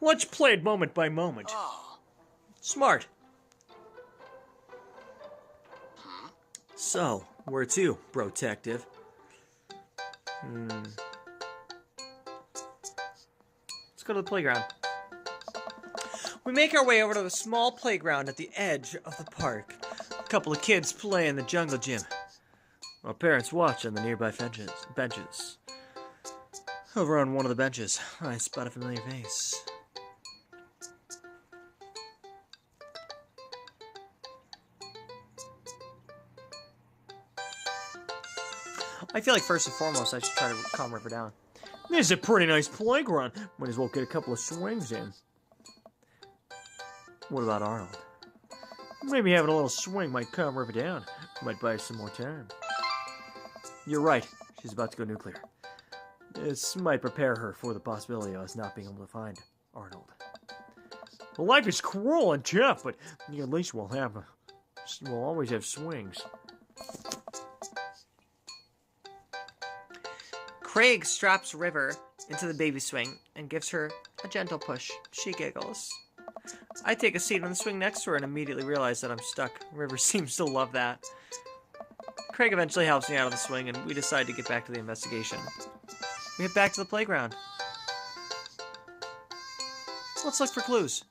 Let's play it moment by moment. Oh. Smart. So, where to, bro-tective? Let's go to the playground. We make our way over to the small playground at the edge of the park. A couple of kids play in the jungle gym. Our parents watch on the nearby benches. Over on one of the benches, I spot a familiar face. I feel like first and foremost I should try to calm River down. This is a pretty nice playground. Might as well get a couple of swings in. What about Arnold? Maybe having a little swing might calm River down. Might buy us some more time. You're right. She's about to go nuclear. This might prepare her for the possibility of us not being able to find Arnold. Well, life is cruel and tough, but at least we'll always have swings. Craig straps River into the baby swing and gives her a gentle push. She giggles. I take a seat on the swing next to her and immediately realize that I'm stuck. River seems to love that. Craig eventually helps me out of the swing and we decide to get back to the investigation. We head back to the playground. Let's look for clues.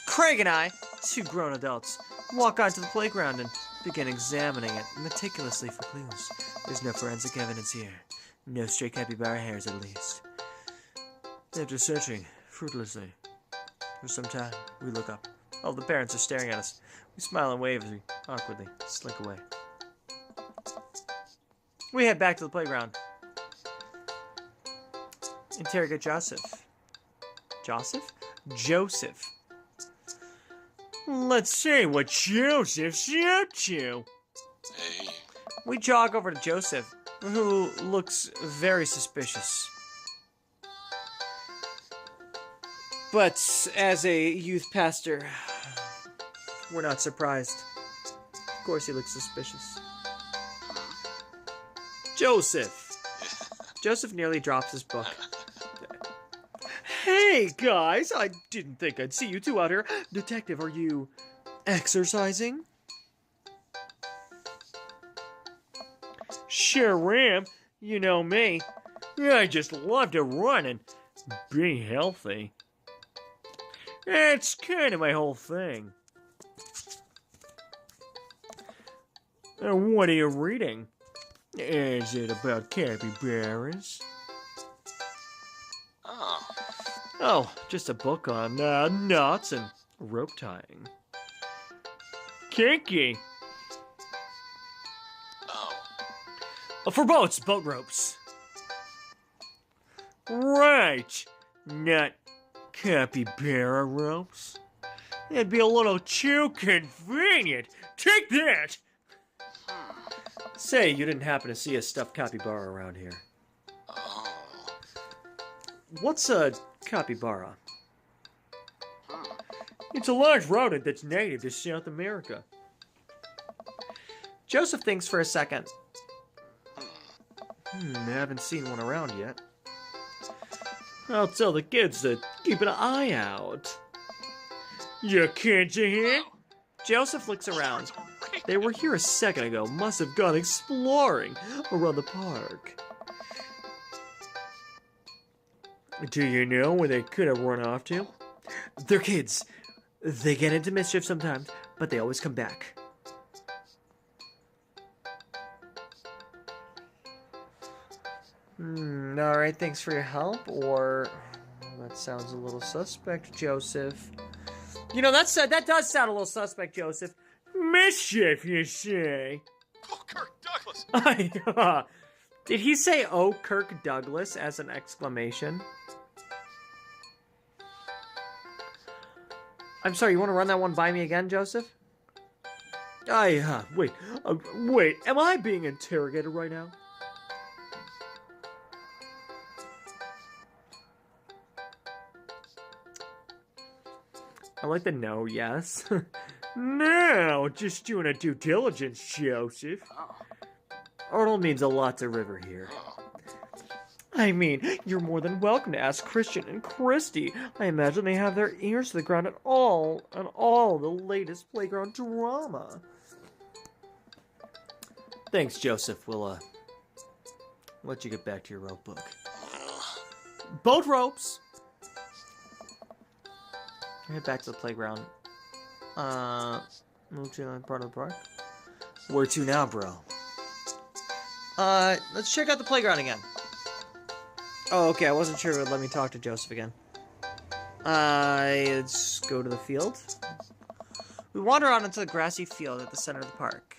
Craig and I, two grown adults, walk onto the playground and begin examining it meticulously for clues. There's no forensic evidence here. No stray capybara hairs, at least. After searching fruitlessly for some time, we look up. All the parents are staring at us. We smile and wave as we awkwardly slink away. We head back to the playground. Interrogate Joseph. Joseph? Joseph. Let's see what Joseph's up to. Hey. We jog over to Joseph. who looks very suspicious. But as a youth pastor, we're not surprised. Of course he looks suspicious. Joseph. Joseph nearly drops his book. Hey, guys, I didn't think I'd see you two out here. Detective, are you exercising? Sure am. You know me. I just love to run and be healthy. It's kind of my whole thing. What are you reading? Is it about capybaras? Oh. Oh, just a book on knots and rope tying. Kinky. Oh. For boats, boat ropes. Right. Not capybara ropes. It'd be a little too convenient. Take that! Say, you didn't happen to see a stuffed capybara around here. Oh. What's a capybara? It's a large rodent that's native to South America. Joseph thinks for a second. I haven't seen one around yet. I'll tell the kids to keep an eye out. Your kids are here? Joseph looks around. They were here a second ago. Must have gone exploring around the park. Do you know where they could have run off to? They're kids. They get into mischief sometimes, but they always come back. Alright, thanks for your help, or... That sounds a little suspect, Joseph. You know, that does sound a little suspect, Joseph. Mischief, you say? Oh, Kirk Douglas. Did he say, "Oh, Kirk Douglas," as an exclamation? I'm sorry, you want to run that one by me again, Joseph? Wait, am I being interrogated right now? I like the no, yes. No, just doing a due diligence, Joseph. Arnold means a lot to River here. I mean, you're more than welcome to ask Christian and Christy. I imagine they have their ears to the ground on all the latest playground drama. Thanks, Joseph. We'll, let you get back to your rope book. Boat ropes! Head back to the playground. Move to another part of the park. Where to now, bro? Let's check out the playground again. Oh, okay, I wasn't sure it would let me talk to Joseph again. Let's go to the field. We wander out into the grassy field at the center of the park.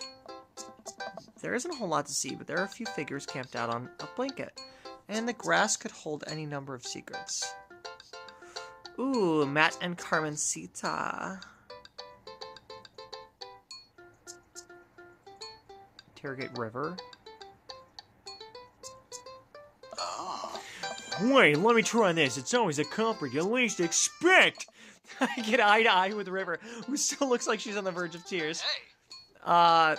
There isn't a whole lot to see, but there are a few figures camped out on a blanket. And the grass could hold any number of secrets. Ooh, Matt and Carmencita. Interrogate River. Oh. Wait, let me try this. It's always a comfort you least expect. I get eye to eye with River, who still looks like she's on the verge of tears. Hey.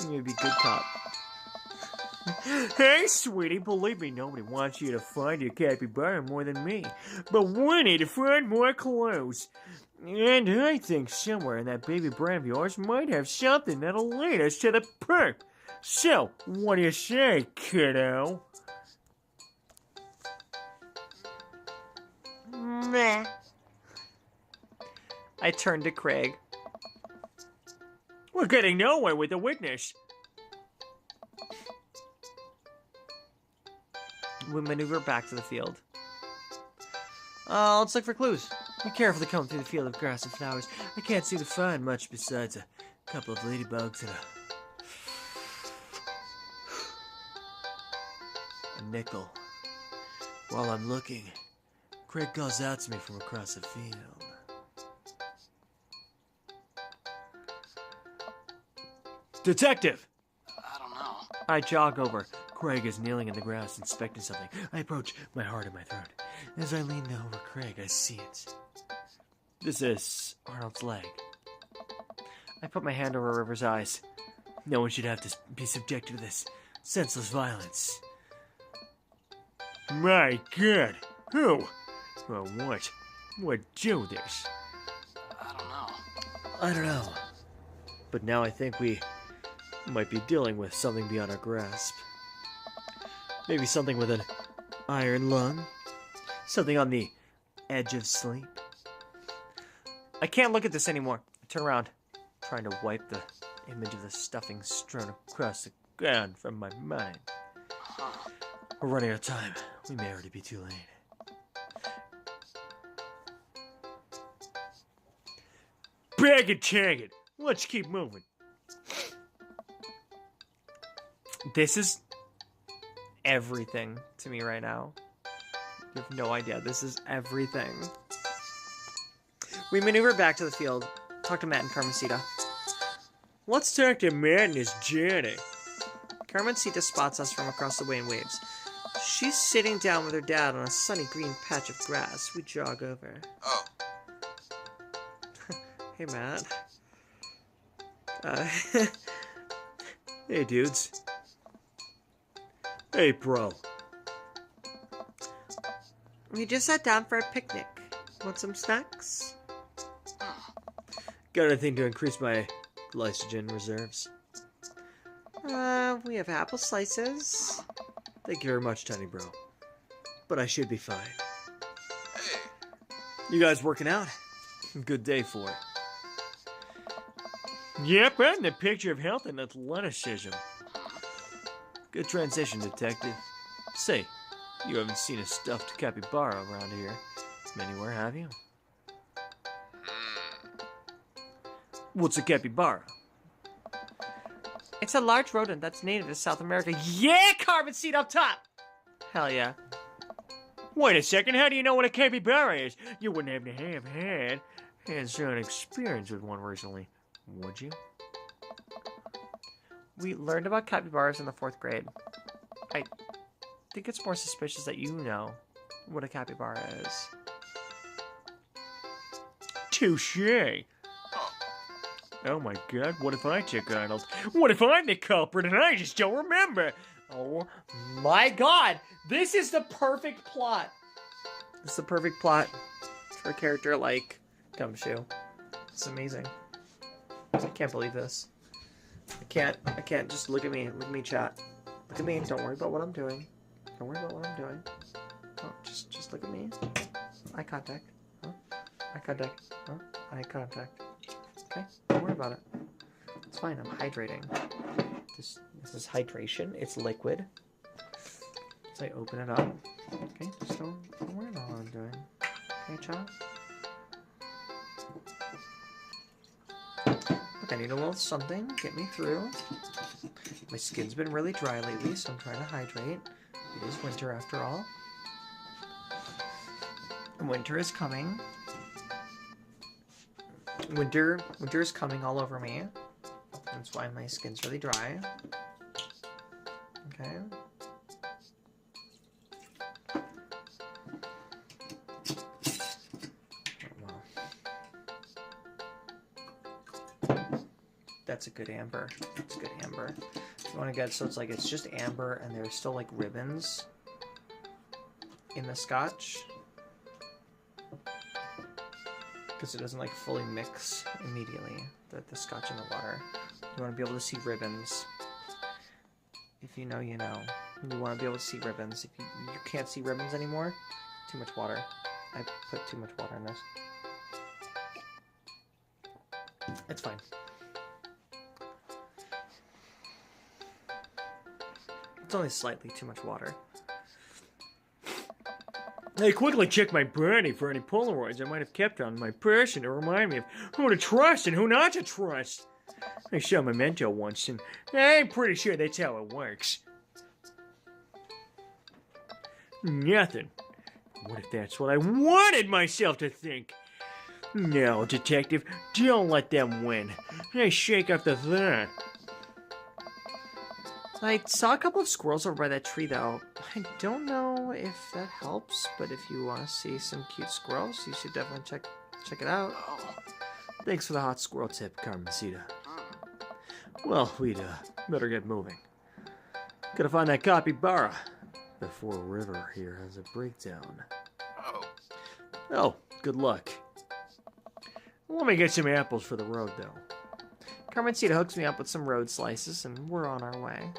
Maybe good cop. Hey, sweetie, believe me, nobody wants you to find your capybara more than me. But we need to find more clues. And I think somewhere in that baby brain of yours might have something that'll lead us to the park. So, what do you say, kiddo? Meh. I turned to Craig. We're getting nowhere with the witness. We maneuver back to the field. Let's look for clues. Be careful to come through the field of grass and flowers. I can't seem to find much besides a couple of ladybugs and a nickel. While I'm looking, Craig calls out to me from across the field. Detective! I don't I jog over. Craig is kneeling in the grass inspecting something. I approach, my heart in my throat. As I lean over Craig, I see it. This is Arnold's leg. I put my hand over River's eyes. No one should have to be subjected to this senseless violence. My God! Who? Well, what? Would do this? I don't know. I don't know. But now I think we might be dealing with something beyond our grasp. Maybe something with an iron lung? Something on the edge of sleep? I can't look at this anymore. I turn around, trying to wipe the image of the stuffing strewn across the ground from my mind. We're running out of time. We may already be too late. Bag it, tag it. Let's keep moving. This is everything to me right now. You have no idea. This is everything. We maneuver back to the field. Talk to Matt and Carmencita. Let's talk to Matt and his Jenny. Carmencita spots us from across the way and waves. She's sitting down with her dad on a sunny green patch of grass. We jog over. Oh, Hey, Matt. Hey, dudes. Hey, bro. We just sat down for a picnic. Want some snacks? Got anything to increase my glycogen reserves? We have apple slices. Thank you very much, Tiny Bro. But I should be fine. hey. You guys working out? Good day for it. Yep, and the picture of health and athleticism. Good transition, detective. Say, you haven't seen a stuffed capybara around here anywhere, have you? What's a capybara? It's a large rodent that's native to South America. Yeah, carbon seed up top! Hell yeah. Wait a second, how do you know what a capybara is? You wouldn't have to have had hands-on experience with one recently, would you? We learned about capybaras in the 4th grade. I think it's more suspicious that you know what a capybara is. Touché. Oh my God, what if I took Arnold? What if I'm the culprit and I just don't remember? Oh my God! This is the perfect plot! This is the perfect plot for a character like Gumshoe. It's amazing. I can't believe this. I can't. Just look at me. Look at me, chat. Look at me. Don't worry about what I'm doing. Don't worry about what I'm doing. Oh, just look at me. Eye contact. Huh? Eye contact. Huh? Eye contact. Okay? Don't worry about it. It's fine. I'm hydrating. This is hydration. It's liquid. So I open it up. Okay? Just don't worry about what I'm doing. Okay, chat? Look, I need a little something. Get me through. My skin's been really dry lately, so I'm trying to hydrate. It is winter after all. Winter is coming. Winter is coming all over me. That's why my skin's really dry. Okay. That's a good amber. That's a good amber. You want to get so it's just amber and there's still like ribbons in the scotch because it doesn't like fully mix immediately, the scotch and the water. You want to be able to see ribbons. If you know, you know. You want to be able to see ribbons. If you can't see ribbons anymore, too much water. I put too much water in this. It's fine. It's only slightly too much water. I quickly checked my body for any Polaroids I might have kept on my person to remind me of who to trust and who not to trust. I saw Memento once, and I'm pretty sure that's how it works. Nothing. What if that's what I wanted myself to think? No, detective, don't let them win. I shake off the thought. I saw a couple of squirrels over by that tree, though. I don't know if that helps, but if you want to see some cute squirrels, you should definitely check it out. Oh. Thanks for the hot squirrel tip, Carmencita. Well, we'd better get moving. Gotta find that capybara before River here has a breakdown. Oh. Oh, good luck. Let me get some apples for the road, though. Carmencita hooks me up with some road slices, and we're on our way.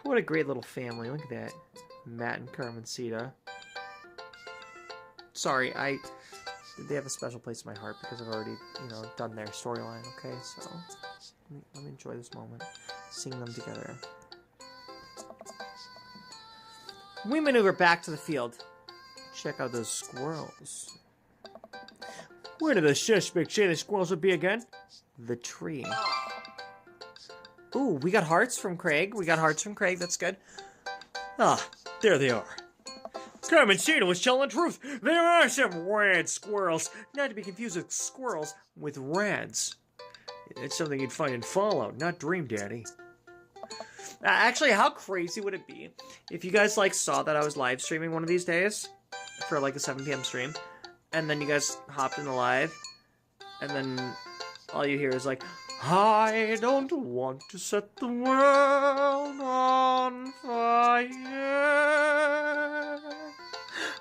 What a great little family. Look at that. Matt and Carmencita. Sorry, they have a special place in my heart because I've already, done their storyline, okay? So, let me enjoy this moment. Seeing them together. We maneuver back to the field. Check out those squirrels. Where did the suspect say the squirrels would be again? The tree. Ooh, we got hearts from Craig. That's good. Ah, there they are. Carmencita was telling the truth. There are some rad squirrels. Not to be confused with squirrels, with rads. It's something you'd find in Fallout, not Dream Daddy. Actually, how crazy would it be if you guys, saw that I was live streaming one of these days for, a 7 p.m. stream, and then you guys hopped in the live, and then all you hear is, I don't want to set the world on fire.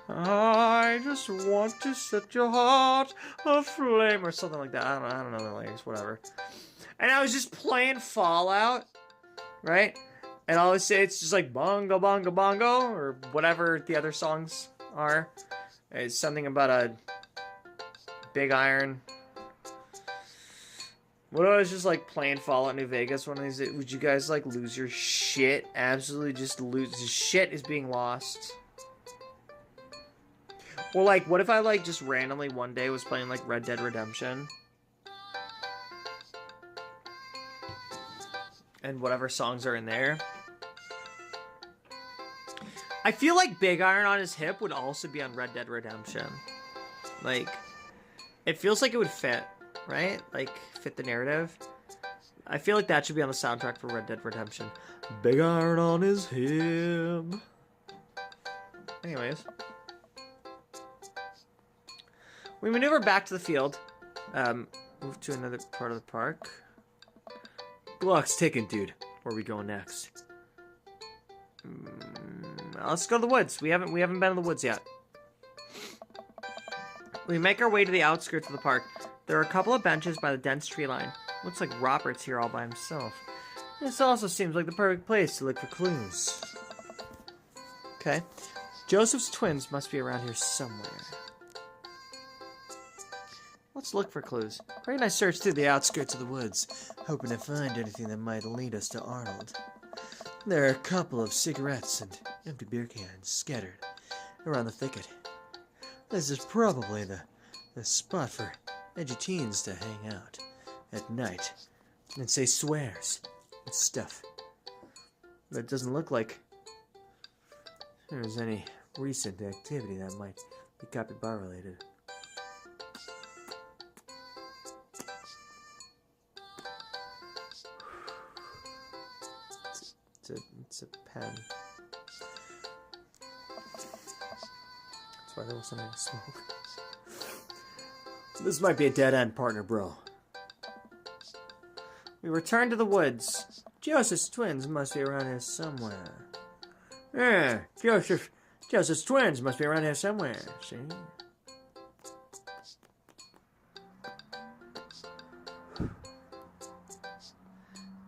I just want to set your heart aflame, or something like that. I don't know the lyrics, whatever. And I was just playing Fallout, right? And all I say, it's just bongo, bongo, bongo, or whatever the other songs are. It's something about a big iron. What I was just playing Fallout New Vegas one of these, would you guys lose your shit? Absolutely just lose. Shit is being lost. Or what if I just randomly one day was playing Red Dead Redemption? And whatever songs are in there. I feel like Big Iron on his hip would also be on Red Dead Redemption. It feels like it would fit, right? Fit the narrative. I feel like that should be on the soundtrack for Red Dead Redemption. Big Iron on his hip. Anyways. We maneuver back to the field. Move to another part of the park. Clock's ticking, dude. Where are we going next? Let's go to the woods. We haven't been in the woods yet. We make our way to the outskirts of the park. There are a couple of benches by the dense tree line. Looks like Robert's here all by himself. This also seems like the perfect place to look for clues. Okay. Joseph's twins must be around here somewhere. Let's look for clues. Right, I search through the outskirts of the woods, hoping to find anything that might lead us to Arnold. There are a couple of cigarettes and empty beer cans scattered around the thicket. This is probably the spot for edgy teens to hang out at night and say swears and stuff. But it doesn't look like there's any recent activity that might be capybara related. It's a pen. That's why there was something to smoke. This might be a dead end, partner, bro. We return to the woods. Joseph's twins must be around here somewhere. Yeah, Joseph's twins must be around here somewhere. See?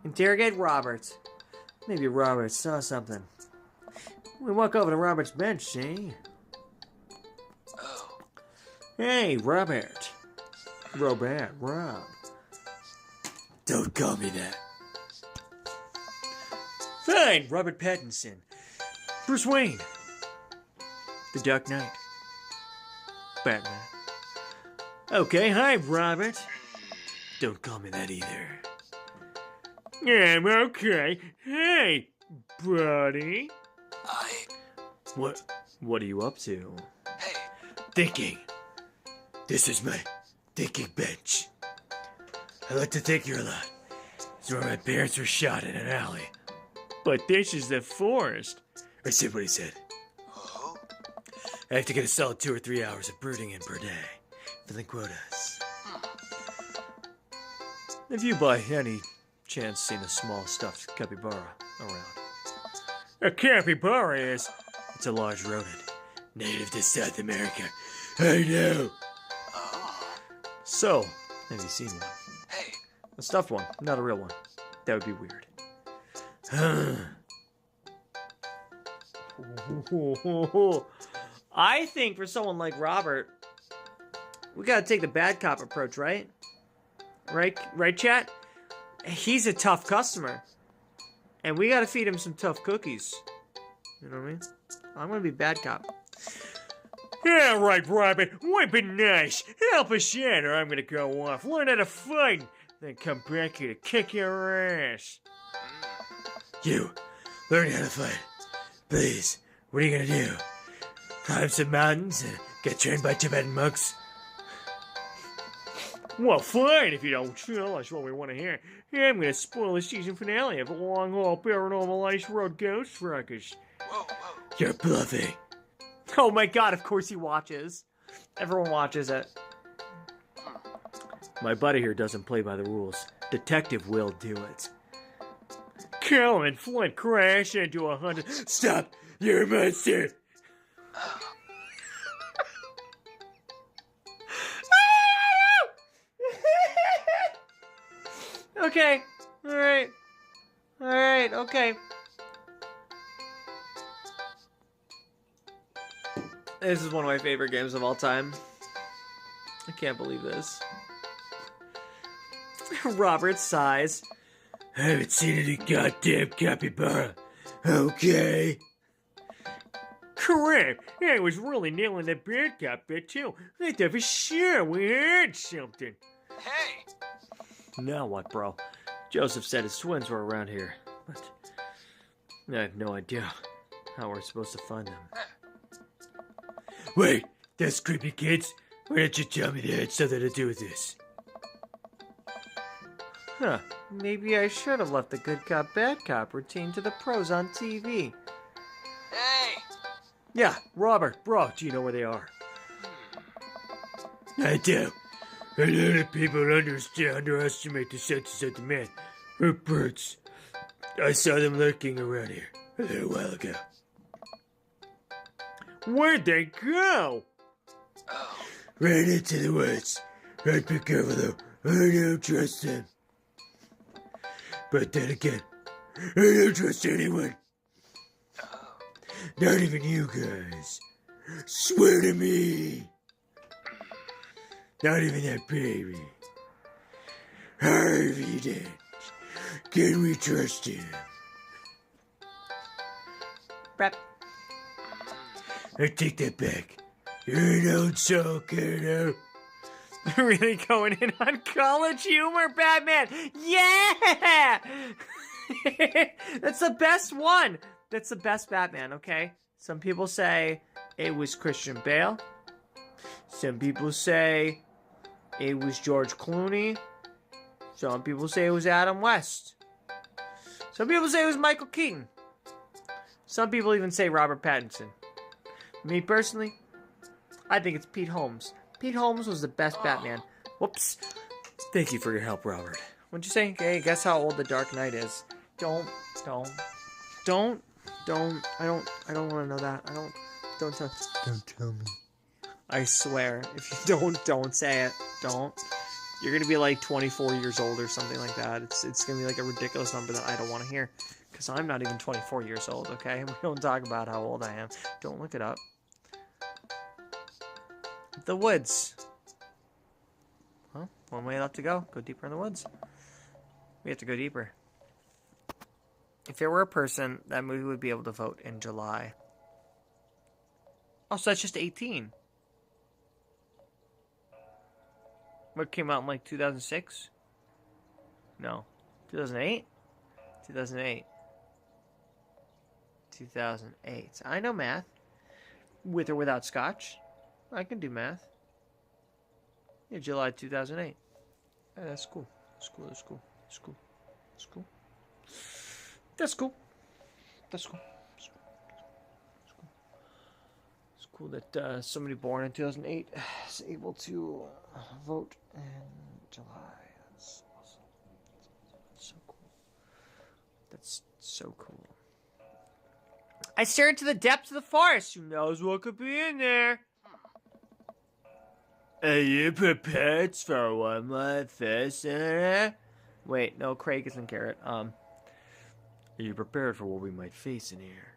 Interrogate Robert. Maybe Robert saw something. We walk over to Robert's bench, see? Oh. Hey, Robert. Rob. Don't call me that. Fine, Robert Pattinson. Bruce Wayne. The Dark Knight. Batman. Okay, hi, Robert. Don't call me that either. I'm okay. Hey, buddy. What are you up to? Hey. Thinking. This is my thinking bench. I like to think you're alive. It's where my parents were shot in an alley. But this is the forest. I said what he said. Oh? I have to get a solid 2 or 3 hours of brooding in per day. Filling quotas. Have you by any chance seen a small stuffed capybara around? A capybara is. It's a large rodent, Native to South America. I know. Oh. So, have you seen one? Hey. A stuffed one, not a real one. That would be weird. I think for someone like Robert, we gotta take the bad cop approach, right? Right, chat? He's a tough customer. And we gotta feed him some tough cookies. You know what I mean? I'm gonna be bad cop. Yeah, right, Robert. Why be nice? Help us out or I'm gonna go off. Learn how to fight. Then come back here to kick your ass. You, learn how to fight. Please, what are you gonna do? Climb some mountains and get trained by Tibetan monks? Well, fine if you don't tell us what we want to hear. Yeah, I'm gonna spoil the season finale of Long Haul Paranormal Ice Road Ghost Ruckus. Whoa, whoa. You're bluffing. Oh my god, of course he watches. Everyone watches it. My buddy here doesn't play by the rules. Detective will do it. Calum and Flint crash into 100. Stop! You're a monster! Okay. Alright, okay. This is one of my favorite games of all time. I can't believe this. Robert sighs. I haven't seen any goddamn capybara. Okay. Crap! I was really nailing that bear cop bit too. I thought for sure we heard something. Hey. Now what, bro? Joseph said his twins were around here, but I have no idea how we're supposed to find them. Wait, those creepy kids? Why don't you tell me they had something to do with this? Huh. Maybe I should have left the good cop, bad cop routine to the pros on TV. Hey. Yeah, Robert, bro, do you know where they are? I do. A lot of people underestimate the senses of the man. Or birds. I saw them lurking around here a little while ago. Where'd they go? Oh. Right into the woods. I'd be careful though. I don't trust them. But then again, I don't trust anyone. Oh. Not even you guys. Swear to me. Not even that baby. Harvey did. Can we trust him? Prep. I take that back. You're an old soul, kiddo. Really going in on college humor, Batman. Yeah! That's the best one. That's the best Batman, okay? Some people say it was Christian Bale. Some people say it was George Clooney. Some people say it was Adam West. Some people say it was Michael Keaton. Some people even say Robert Pattinson. Me personally, I think it's Pete Holmes. Pete Holmes was the best Batman. Whoops. Thank you for your help, Robert. What'd you say? Hey, guess how old the Dark Knight is? Don't. I don't want to know that. Don't tell me. I swear, if you don't say it. Don't. You're gonna be like 24 years old or something like that. It's gonna be like a ridiculous number that I don't want to hear. Because I'm not even 24 years old, okay? We don't talk about how old I am. Don't look it up. The woods. Well, one way left to go. Go deeper in the woods. We have to go deeper. If there were a person, that movie would be able to vote in July. Oh, so that's just 18. What came out in like 2006? No. 2008? 2008. 2008. I know math. With or without scotch. I can do math. Yeah, July 2008. Yeah, that's cool. That's cool. That's cool. That's cool. That's cool. That's cool. That's cool. It's cool that somebody born in 2008 is able to vote in July. That's awesome. That's so cool. That's so cool. I stare into the depths of the forest. Who knows what could be in there? Are you prepared for one more face? Wait, no, Craig isn't Garrett. Are you prepared for what we might face in here?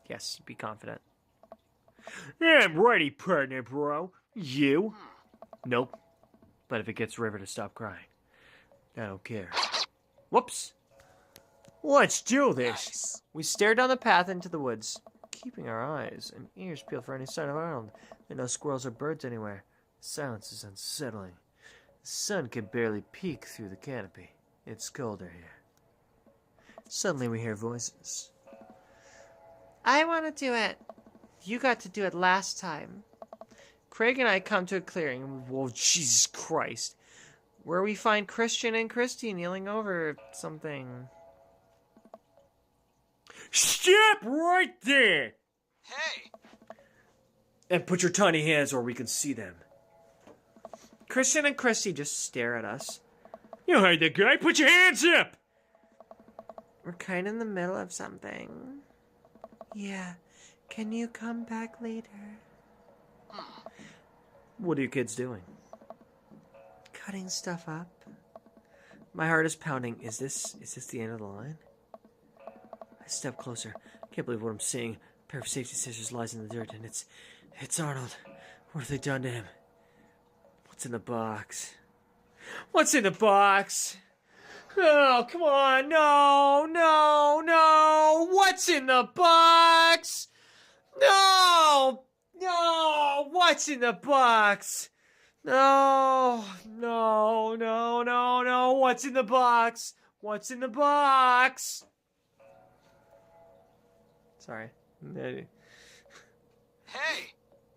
Yes, be confident. Yeah, I'm ready, partner, bro. You? Nope. But if it gets River to stop crying, I don't care. Whoops. Let's do this. Nice. We stare down the path into the woods, keeping our eyes and ears peeled for any sign of Arnold. There are no squirrels or birds anywhere. The silence is unsettling. The sun can barely peek through the canopy. It's colder here. Suddenly we hear voices. I want to do it. You got to do it last time. Craig and I come to a clearing. Whoa, Jesus Christ. Where we find Christian and Christy kneeling over something. Stop right there. Hey! And put your tiny hands where we can see them. Christian and Christy just stare at us. You heard the guy. Put your hands up. We're kind of in the middle of something. Yeah. Can you come back later? What are you kids doing? Cutting stuff up. My heart is pounding. Is this the end of the line? I step closer. Can't believe what I'm seeing. A pair of safety scissors lies in the dirt, and it's Arnold. What have they done to him? What's in the box? What's in the box? Oh, come on. No, no, no. What's in the box? No! No! What's in the box? No! No, no, no, no. What's in the box? What's in the box? Sorry. Hey!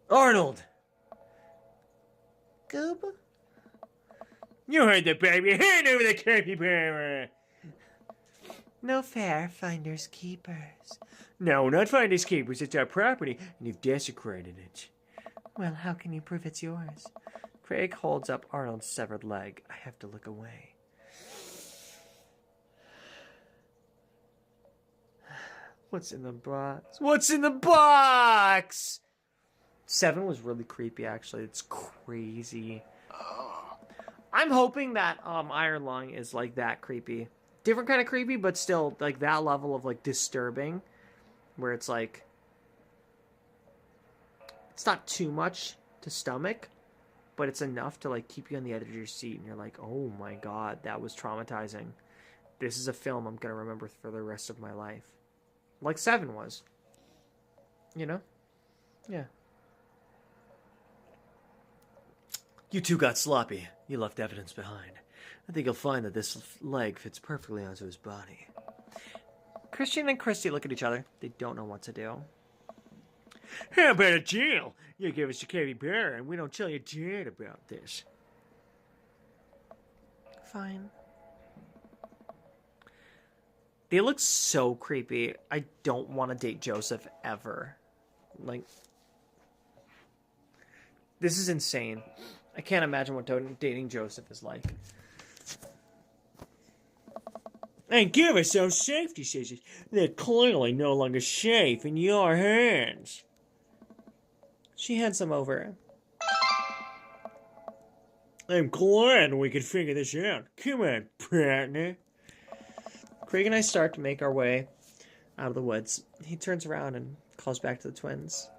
Arnold! Goob? You heard the baby. Hand over the capybara. No fair, finders keepers. No, not finders keepers. It's our property, and you've desecrated it. Well, how can you prove it's yours? Craig holds up Arnold's severed leg. I have to look away. What's in the box? What's in the box? 7 was really creepy, actually. It's crazy. Oh. I'm hoping that Iron Lung is like that creepy. Different kind of creepy, but still like that level of like disturbing. Where it's like, it's not too much to stomach, but it's enough to like keep you on the edge of your seat, and you're like, oh my god, that was traumatizing. This is a film I'm gonna remember for the rest of my life. Like 7 was. You know? Yeah. You two got sloppy. You left evidence behind. I think you'll find that this leg fits perfectly onto his body. Christian and Christy look at each other. They don't know what to do. How about a jail? You give us a capybara, and we don't tell your dad about this. Fine. They look so creepy. I don't want to date Joseph ever. Like, this is insane. I can't imagine what dating Joseph is like. And give us those safety scissors. They're clearly no longer safe in your hands. She hands them over. I'm glad we could figure this out. Come on, partner. Craig and I start to make our way out of the woods. He turns around and calls back to the twins.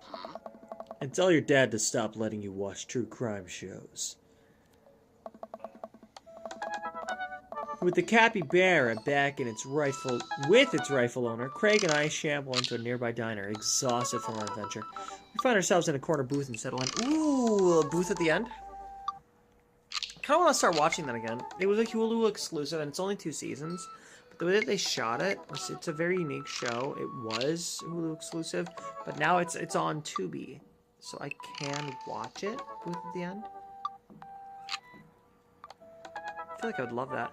And tell your dad to stop letting you watch true crime shows. With the capybara back in its rightful owner, Craig and I shamble into a nearby diner, exhausted from our adventure. We find ourselves in a corner booth and settle in. Ooh, a booth at the end? I kind of want to start watching that again. It was a Hulu exclusive, and it's only 2 seasons. But But the way that they shot it, it's a very unique show. It was Hulu exclusive, but now it's on Tubi, so I can watch it with the end. I feel like I would love that.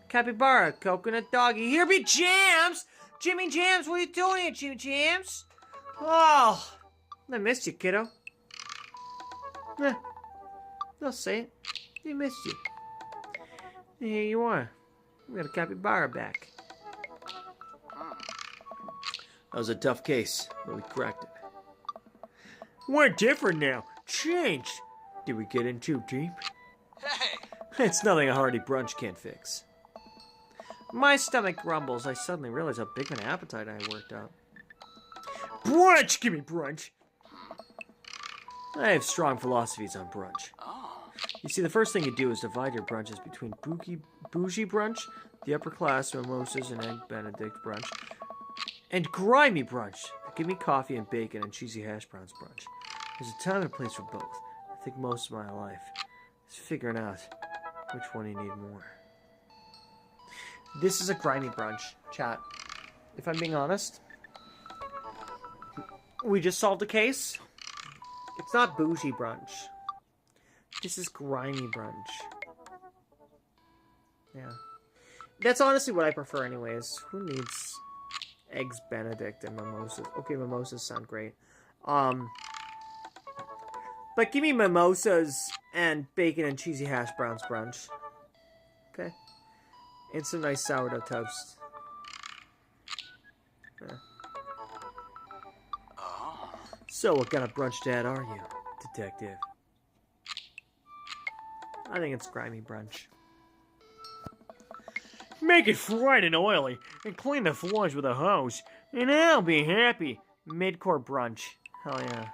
Capybara, coconut doggy, here be Jams! Jimmy Jams, what are you doing here, Jimmy Jams? Oh, I missed you, kiddo. They'll say it. They missed you. And here you are. We got a capybara back. That was a tough case, but we cracked it. We're different now. Changed. Did we get in too deep? Hey! It's nothing a hearty brunch can't fix. My stomach grumbles. I suddenly realize how big of an appetite I worked out. Brunch! Give me brunch. I have strong philosophies on brunch. Oh. You see, the first thing you do is divide your brunches between bougie brunch, the upper class mimosas and egg benedict brunch, and grimy brunch, the give me coffee and bacon and cheesy hash browns brunch. There's a time and a place for both. I think most of my life is figuring out which one you need more. This is a grimy brunch, chat. If I'm being honest, we just solved a case. It's not bougie brunch. This is grimy brunch. Yeah. That's honestly what I prefer anyways. Who needs eggs benedict and mimosas? Okay, mimosas sound great. But give me mimosas and bacon and cheesy hash browns brunch. Okay. And some nice sourdough toast. Yeah. Oh. So, what kind of brunch dad are you, detective? I think it's grimy brunch. Make it fried and oily, and clean the floors with a hose, and I'll be happy. Midcore brunch. Hell yeah.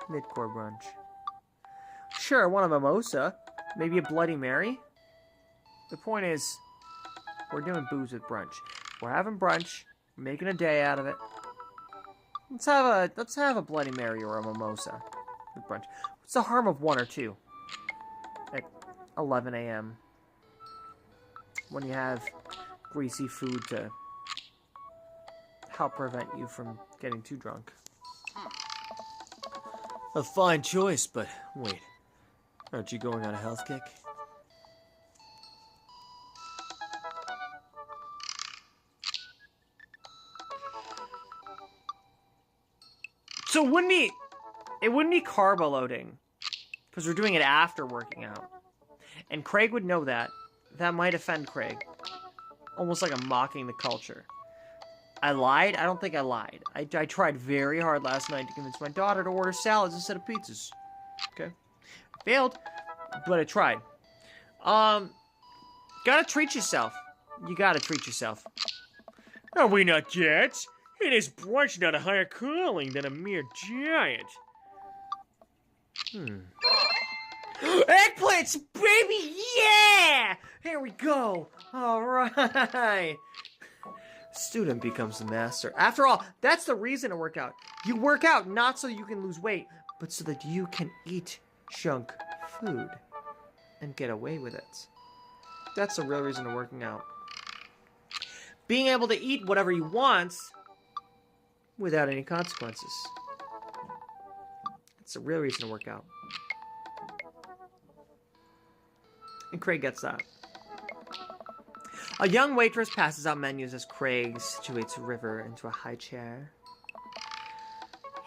Midcore brunch. Sure, I want a mimosa. Maybe a Bloody Mary. The point is, we're doing booze with brunch. We're having brunch. We're making a day out of it. Let's have a Bloody Mary or a mimosa with brunch. What's the harm of one or two at 11 a.m. when you have greasy food to help prevent you from getting too drunk? A fine choice, but wait. Aren't you going on a health kick? So it wouldn't be carbo loading, because we're doing it after working out. And Craig would know that. That might offend Craig. Almost like I'm mocking the culture. I lied? I don't think I lied. I tried very hard last night to convince my daughter to order salads instead of pizzas. Okay? I failed, but I tried. Gotta treat yourself. You gotta treat yourself. Are we not dads? It is brunch not a higher calling than a mere giant. Eggplants, baby, yeah! Here we go. All right. Student becomes the master. After all, that's the reason to work out. You work out not so you can lose weight, but so that you can eat junk food and get away with it. That's the real reason to working out. Being able to eat whatever you want without any consequences. That's the real reason to work out. And Craig gets that. A young waitress passes out menus as Craig situates River into a high chair.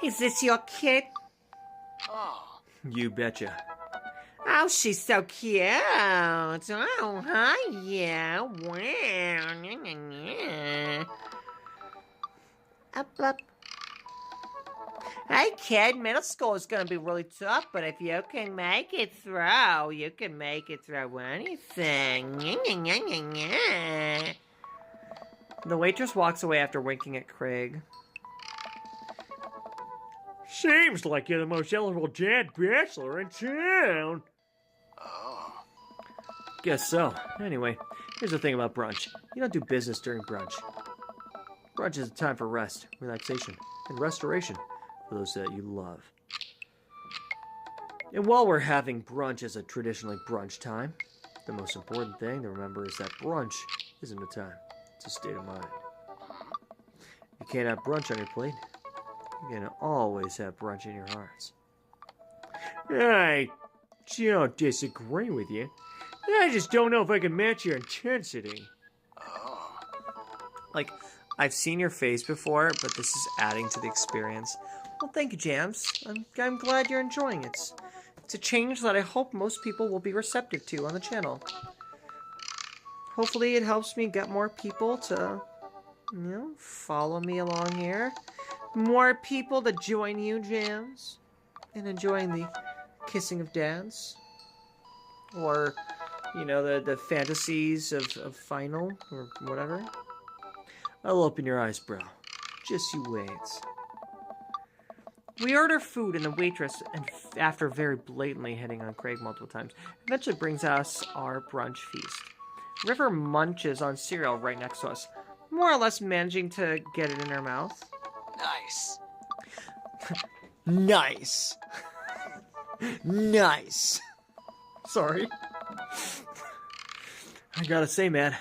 Is this your kid? Oh. You betcha. Oh, she's so cute. Oh, hi, yeah. Wow. Up. Hey, kid, middle school is going to be really tough, but if you can make it through, you can make it through anything. The waitress walks away after winking at Craig. Seems like you're the most eligible dad bachelor in town. Oh. Guess so. Anyway, here's the thing about brunch. You don't do business during brunch. Brunch is a time for rest, relaxation, and restoration for those that you love. And while we're having brunch as a traditionally brunch time, the most important thing to remember is that brunch isn't a time It's a state of mind. You can't have brunch on your plate. You can always have brunch in your hearts. I don't disagree with you. I just don't know if I can match your intensity. Oh. Like, I've seen your face before, but this is adding to the experience. Well, thank you, Jams. I'm glad you're enjoying it. It's a change that I hope most people will be receptive to on the channel. Hopefully it helps me get more people to, follow me along here. More people to join you, Jams, in enjoying the kissing of dads. Or, the fantasies of final, or whatever. I'll open your eyes, bro. Just you wait. We order food, and the waitress, after very blatantly hitting on Craig multiple times, eventually brings us our brunch feast. River munches on cereal right next to us, more or less managing to get it in her mouth. Nice. Nice. Nice. Sorry. I gotta say, man,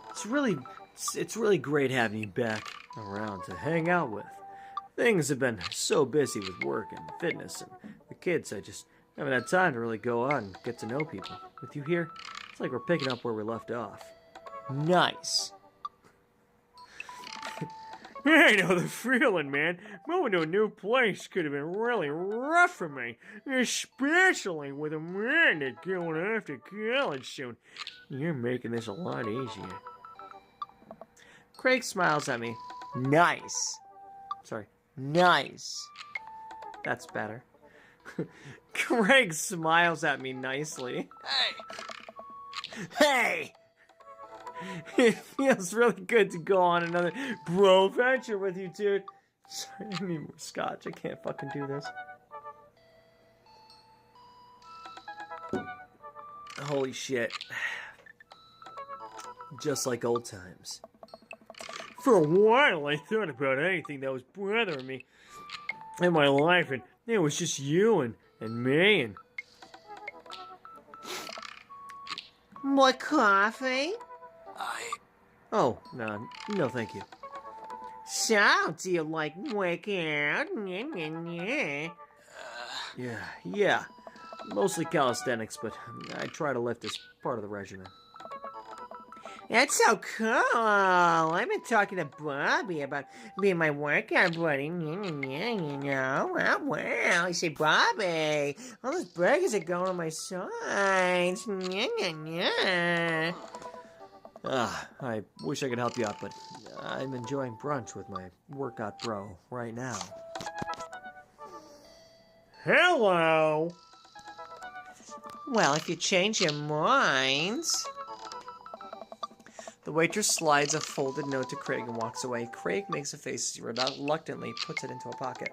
it's really great having you back around to hang out with. Things have been so busy with work and fitness and the kids, I just haven't had time to really go out and get to know people. With you here, it's like we're picking up where we left off. Nice. I know the feeling, man. Moving to a new place could have been really rough for me, especially with Amanda going off to college soon. You're making this a lot easier. Craig smiles at me. Nice. Sorry. Nice. That's better. Craig smiles at me nicely. Hey. Hey! It feels really good to go on another bro venture with you, dude. Sorry, I need more scotch. I can't fucking do this. Holy shit. Just like old times. For a while, I thought about anything that was bothering me in my life, and it was just you and me and... More coffee? Oh, no thank you. So, do you like working out? Yeah. Mostly calisthenics, but I try to lift as part of the regimen. That's so cool. I've been talking to Bobby about being my workout buddy. Wow. I say, Bobby, all those burgers are going on my sides. I wish I could help you out, but I'm enjoying brunch with my workout bro right now. Hello! Well, if you change your minds... The waitress slides a folded note to Craig and walks away. Craig makes a face as he reluctantly puts it into a pocket.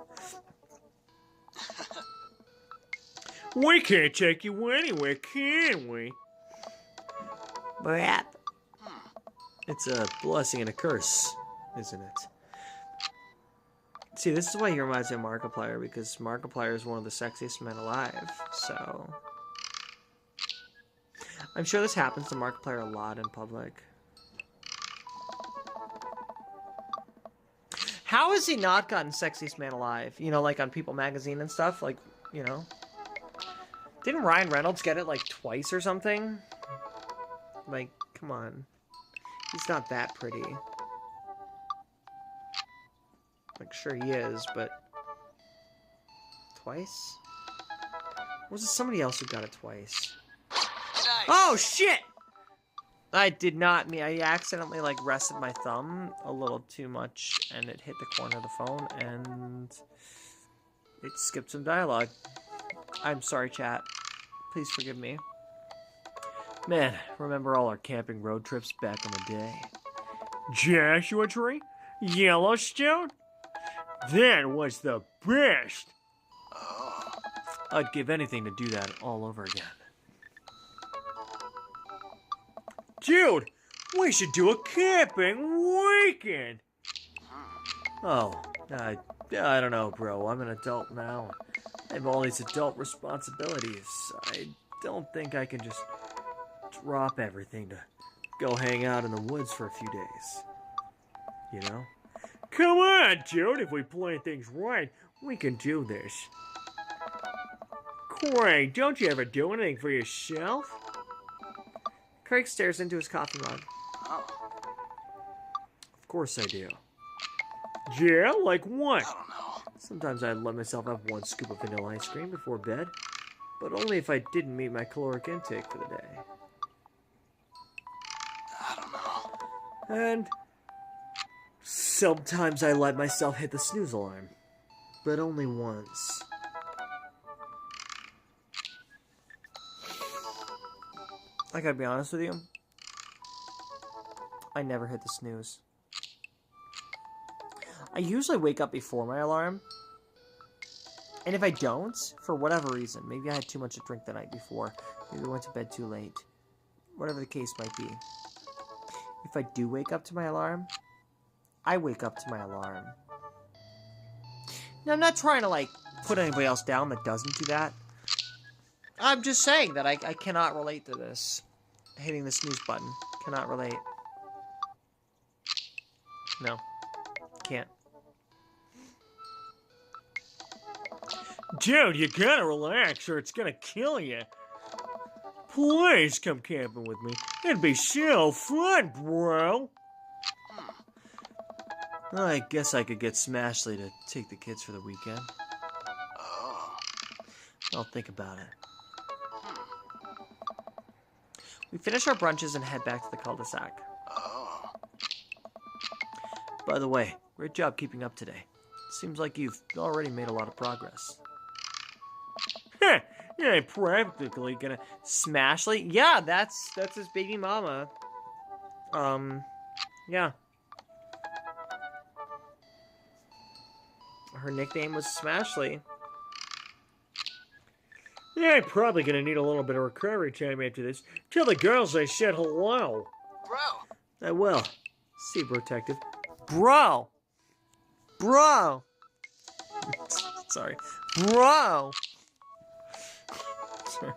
We can't take you anywhere, can we? Brat. It's a blessing and a curse, isn't it? See, this is why he reminds me of Markiplier, because Markiplier is one of the sexiest men alive, so... I'm sure this happens to Markiplier a lot in public. How has he not gotten sexiest man alive? Like on People Magazine and stuff? Like, Didn't Ryan Reynolds get it like twice or something? Like, come on. He's not that pretty. Like, sure he is, but... Twice? Or was it somebody else who got it twice? Nice. Oh, shit! I did not mean... I accidentally, rested my thumb a little too much, and it hit the corner of the phone, and... It skipped some dialogue. I'm sorry, chat. Please forgive me. Man, remember all our camping road trips back in the day? Joshua Tree? Yellowstone? That was the best! Oh. I'd give anything to do that all over again. Dude, we should do a camping weekend! Oh, I don't know, bro. I'm an adult now. I have all these adult responsibilities. I don't think I can just drop everything to go hang out in the woods for a few days. You know? Come on, Jude. If we plan things right, we can do this. Craig, don't you ever do anything for yourself? Craig stares into his coffee mug. Oh, Of course I do. Yeah, like what? I don't know. Sometimes I let myself have one scoop of vanilla ice cream before bed, but only if I didn't meet my caloric intake for the day. I don't know. And sometimes I let myself hit the snooze alarm, but only once. I gotta be honest with you. I never hit the snooze. I usually wake up before my alarm. And if I don't, for whatever reason, maybe I had too much to drink the night before, maybe I went to bed too late, whatever the case might be. If I do wake up to my alarm, I wake up to my alarm. Now, I'm not trying to, like, put anybody else down that doesn't do that. I'm just saying that I cannot relate to this. Hitting the snooze button. Cannot relate. No. Can't. Dude, you gotta relax or it's gonna kill you. Please come camping with me. It'd be so fun, bro. Well, I guess I could get Smashly to take the kids for the weekend. Oh. I'll think about it. We finish our brunches and head back to the cul-de-sac. Oh. By the way, great job keeping up today. Seems like you've already made a lot of progress. Heh, yeah, I'm practically gonna. Smashly? Yeah, that's his baby mama. Yeah. Her nickname was Smashly. Yeah, I'm probably gonna need a little bit of recovery time after this. Tell the girls I said hello. Bro. I will. See you, Protective. Bro! Bro! Sorry. Bro! Sorry.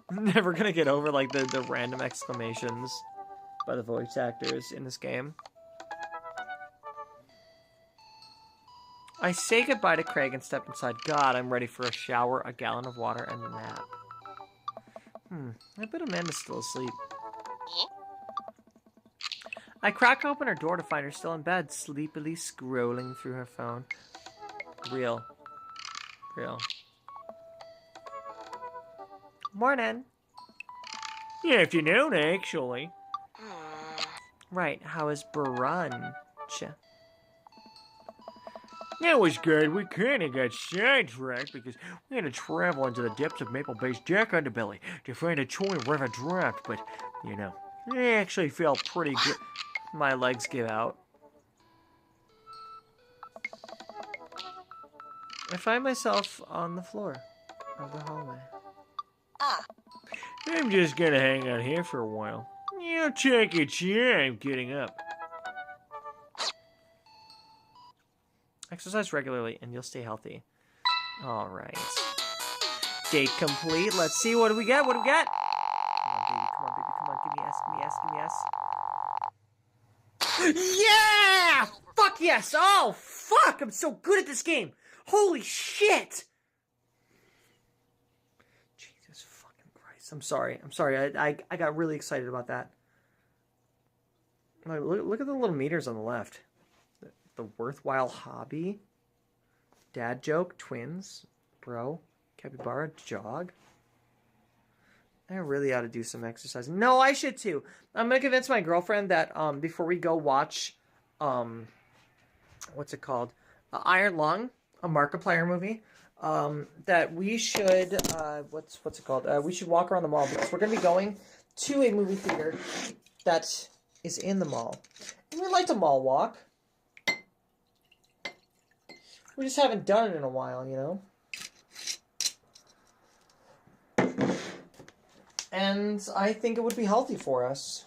I'm never gonna get over, like, the random exclamations by the voice actors in this game. I say goodbye to Craig and step inside. God, I'm ready for a shower, a gallon of water, and a nap. I bet Amanda's still asleep. I crack open her door to find her still in bed, sleepily scrolling through her phone. Real. Morning. Yeah, if you don't, actually. Right, how is brunch? That was good. We kinda got sidetracked because we had to travel into the depths of Maple Bay's dark underbelly to find a toy river draft, but, you know, it actually felt pretty good. My legs give out. I find myself on the floor of the hallway. I'm just gonna hang out here for a while. You take your time getting up. Exercise regularly and you'll stay healthy. Alright. Date complete. Let's see. What do we get? What do we get? Come on, baby. Come on, baby. Come on. Give me yes. Give me yes. Give me yes. Yeah! Fuck yes! Oh, fuck! I'm so good at this game! Holy shit! Jesus fucking Christ. I'm sorry. I got really excited about that. Look at the little meters on the left. The worthwhile hobby. Dad joke. Twins. Bro. Capybara. Jog. I really ought to do some exercising. No, I should too. I'm gonna convince my girlfriend that before we go watch what's it called? Iron Lung, a Markiplier movie. That we should what's it called? We should walk around the mall because we're gonna be going to a movie theater that is in the mall. And we like to mall walk. We just haven't done it in a while, you know? And I think it would be healthy for us.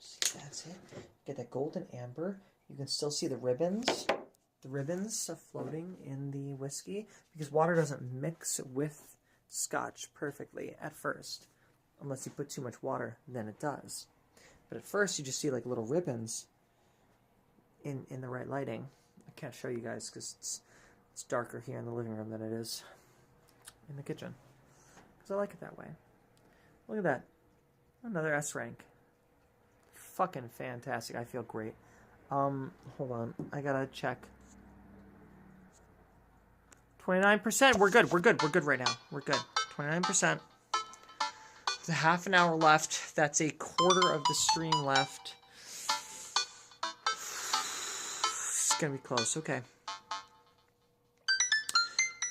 See, that's it. Get that golden amber. You can still see the ribbons. The ribbons are floating in the whiskey because water doesn't mix with scotch perfectly at first. unless you put too much water, then it does. But at first, you just see like little ribbons in the right lighting. I can't show you guys because it's darker here in the living room than it is in the kitchen. Because I like it that way. Look at that. Another S rank. Fucking fantastic. I feel great. Hold on. I gotta check. 29%. We're good. We're good right now. We're good. 29%. There's a half an hour left. That's a quarter of the stream left. It's gonna be close. Okay.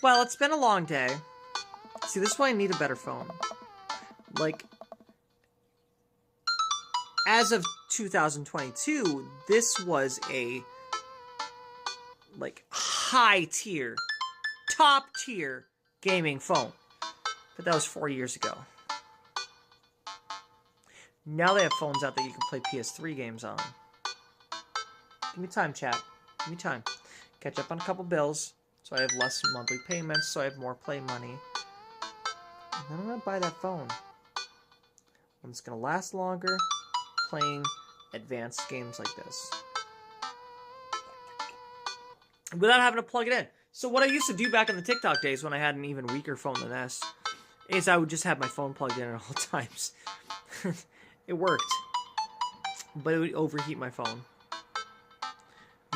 Well, it's been a long day. See, this is why I need a better phone. Like, as of 2022, this was a, like, high-tier, top-tier gaming phone. But that was 4 years ago. Now they have phones out that you can play PS3 games on. Give me time, chat. Give me time. Catch up on a couple bills, so I have less monthly payments, so I have more play money. And then I'm going to buy that phone. One that's going to last longer, playing advanced games like this. Without having to plug it in. So what I used to do back in the TikTok days when I had an even weaker phone than this, is I would just have my phone plugged in at all times. It worked. But it would overheat my phone.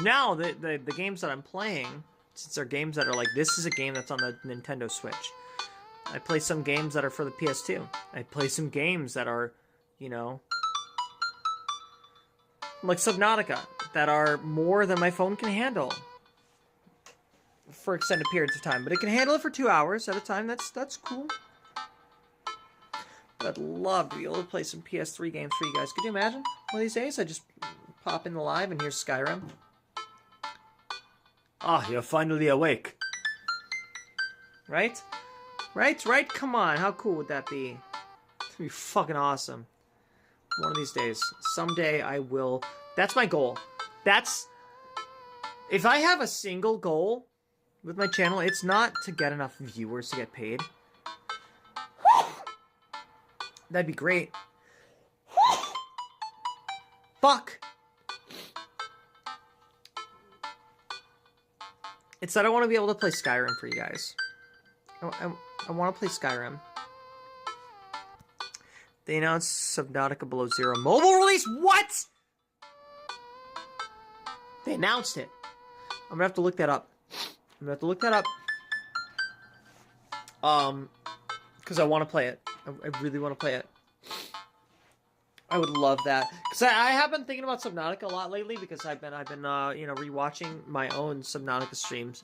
Now, the games that I'm playing, since they're games that are like, this is a game that's on the Nintendo Switch. I play some games that are for the PS2. I play some games that are, you know, like Subnautica, that are more than my phone can handle for extended periods of time. But it can handle it for 2 hours at a time. That's cool. But I'd love to be able to play some PS3 games for you guys. Could you imagine? One of these days, I just pop in the live and here's Skyrim. Ah, you're finally awake. Right? Right? Come on, how cool would that be? It'd be fucking awesome. One of these days. Someday I will... That's my goal. That's... If I have a single goal with my channel, it's not to get enough viewers to get paid. That'd be great. Fuck! It's that I want to be able to play Skyrim for you guys. I want to play Skyrim. They announced Subnautica Below Zero mobile release. What? They announced it. I'm gonna have to look that up. Because I want to play it. I really want to play it. I would love that. Because I have been thinking about Subnautica a lot lately because I've been you know, rewatching my own Subnautica streams.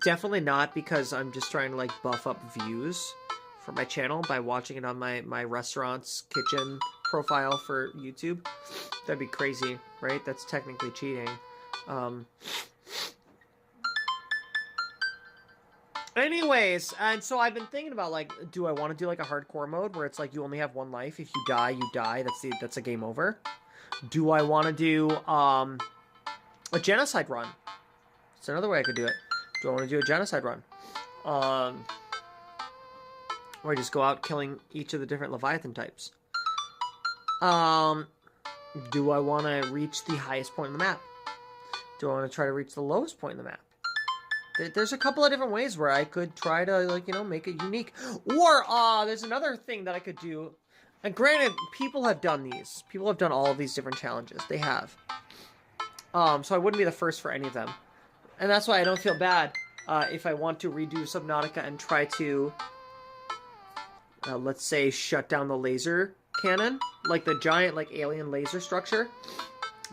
Definitely not because I'm just trying to like buff up views for my channel by watching it on my restaurant's kitchen profile for YouTube. That'd be crazy, right? That's technically cheating. Anyways, and so I've been thinking about, like, do I want to do, like, a hardcore mode where it's, like, you only have one life. If you die, you die. That's a game over. Do I want to do, a genocide run? That's another way I could do it. Do I want to do a genocide run? Where I just go out killing each of the different Leviathan types. Do I want to reach the highest point in the map? Do I want to try to reach the lowest point in the map? There's a couple of different ways where I could try to, like, you know, make it unique. Or, there's another thing that I could do. And granted, people have done these. People have done all of these different challenges. They have. So I wouldn't be the first for any of them. And that's why I don't feel bad if I want to redo Subnautica and try to, let's say, shut down the laser cannon. Like the giant, like, alien laser structure.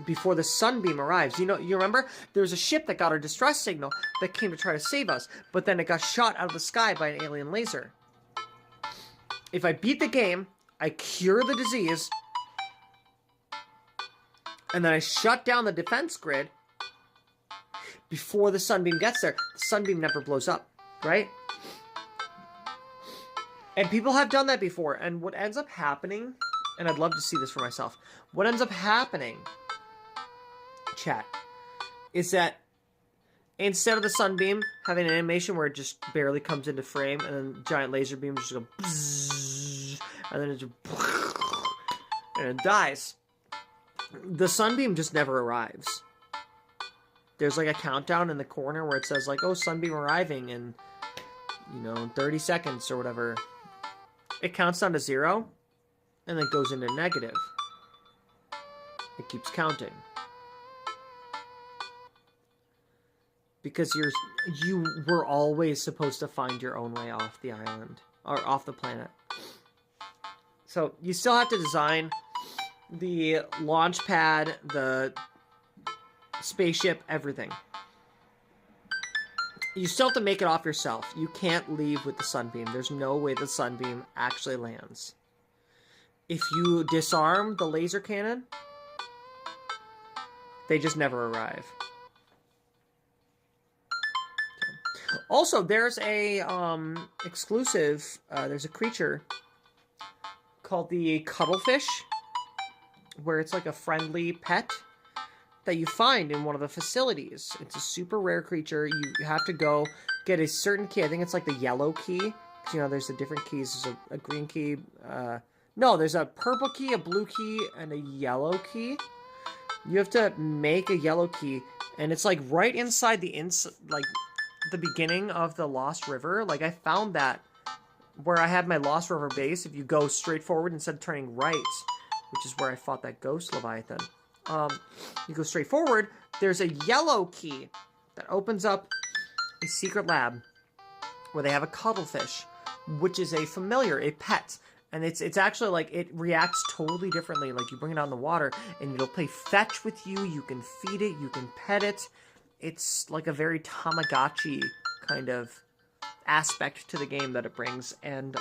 Before the sunbeam arrives. You remember? There was a ship that got our distress signal that came to try to save us, but then it got shot out of the sky by an alien laser. If I beat the game, I cure the disease, and then I shut down the defense grid before the sunbeam gets there. The sunbeam never blows up, right? And people have done that before, and what ends up happening, and I'd love to see this for myself, what ends up happening, chat, is that instead of the sunbeam having an animation where it just barely comes into frame and then giant laser beams just go bzzz, and then it dies. The sunbeam just never arrives. There's like a countdown in the corner where it says like, oh, sunbeam arriving in, 30 seconds or whatever. It counts down to 0 and then goes into negative. It keeps counting. Because you were always supposed to find your own way off the island, or off the planet. So you still have to design the launch pad, the spaceship, everything. You still have to make it off yourself. You can't leave with the sunbeam. There's no way the sunbeam actually lands. If you disarm the laser cannon, they just never arrive. Also, there's a exclusive, there's a creature called the cuttlefish, where it's like a friendly pet that you find in one of the facilities. It's a super rare creature. You have to go get a certain key. I think it's like the yellow key. Because, there's the different keys. There's a green key. No, there's a purple key, a blue key, and a yellow key. You have to make a yellow key, and it's like right inside the the beginning of the Lost River. Like, I found that where I had my Lost River base. If you go straight forward instead of turning right, which is where I fought that ghost Leviathan, you go straight forward, there's a yellow key that opens up a secret lab where they have a cuttlefish, which is a familiar, a pet. And it's actually like, it reacts totally differently. Like, you bring it out in the water and it'll play fetch with you. You can feed it, you can pet it. It's like a very Tamagotchi kind of aspect to the game that it brings. And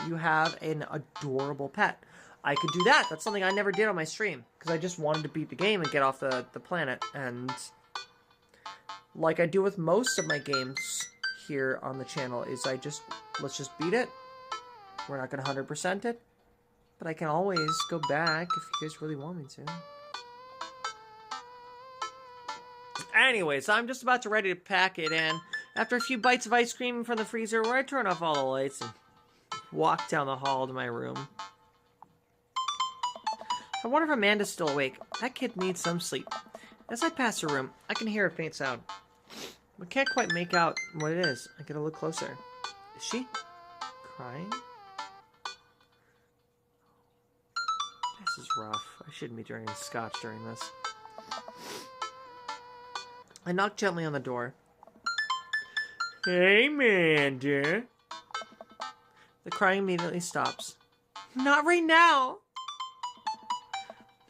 you have an adorable pet. I could do that. That's something I never did on my stream, because I just wanted to beat the game and get off the planet. And like I do with most of my games here on the channel, is let's just beat it. We're not going to 100% it, but I can always go back if you guys really want me to. Anyways, I'm just about ready to pack it in. After a few bites of ice cream from the freezer, where I turn off all the lights and walk down the hall to my room. I wonder if Amanda's still awake. That kid needs some sleep. As I pass her room, I can hear a faint sound. I can't quite make out what it is. I gotta look closer. Is she crying? This is rough. I shouldn't be drinking scotch during this. I knock gently on the door. Hey, Amanda. The crying immediately stops. Not right now!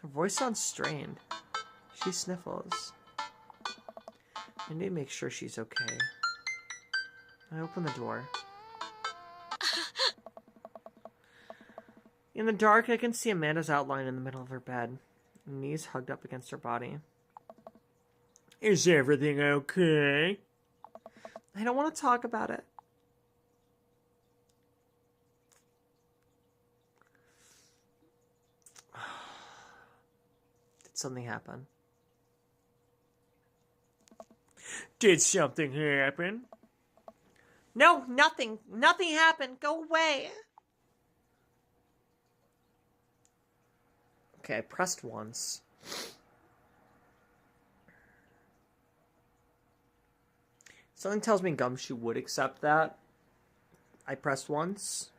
Her voice sounds strained. She sniffles. I need to make sure she's okay. I open the door. In the dark, I can see Amanda's outline in the middle of her bed, knees hugged up against her body. Is everything okay? I don't want to talk about it. Did something happen? Did something happen? No, nothing. Nothing happened. Go away. Okay, I pressed once. Something tells me Gumshoe would accept that. I pressed once.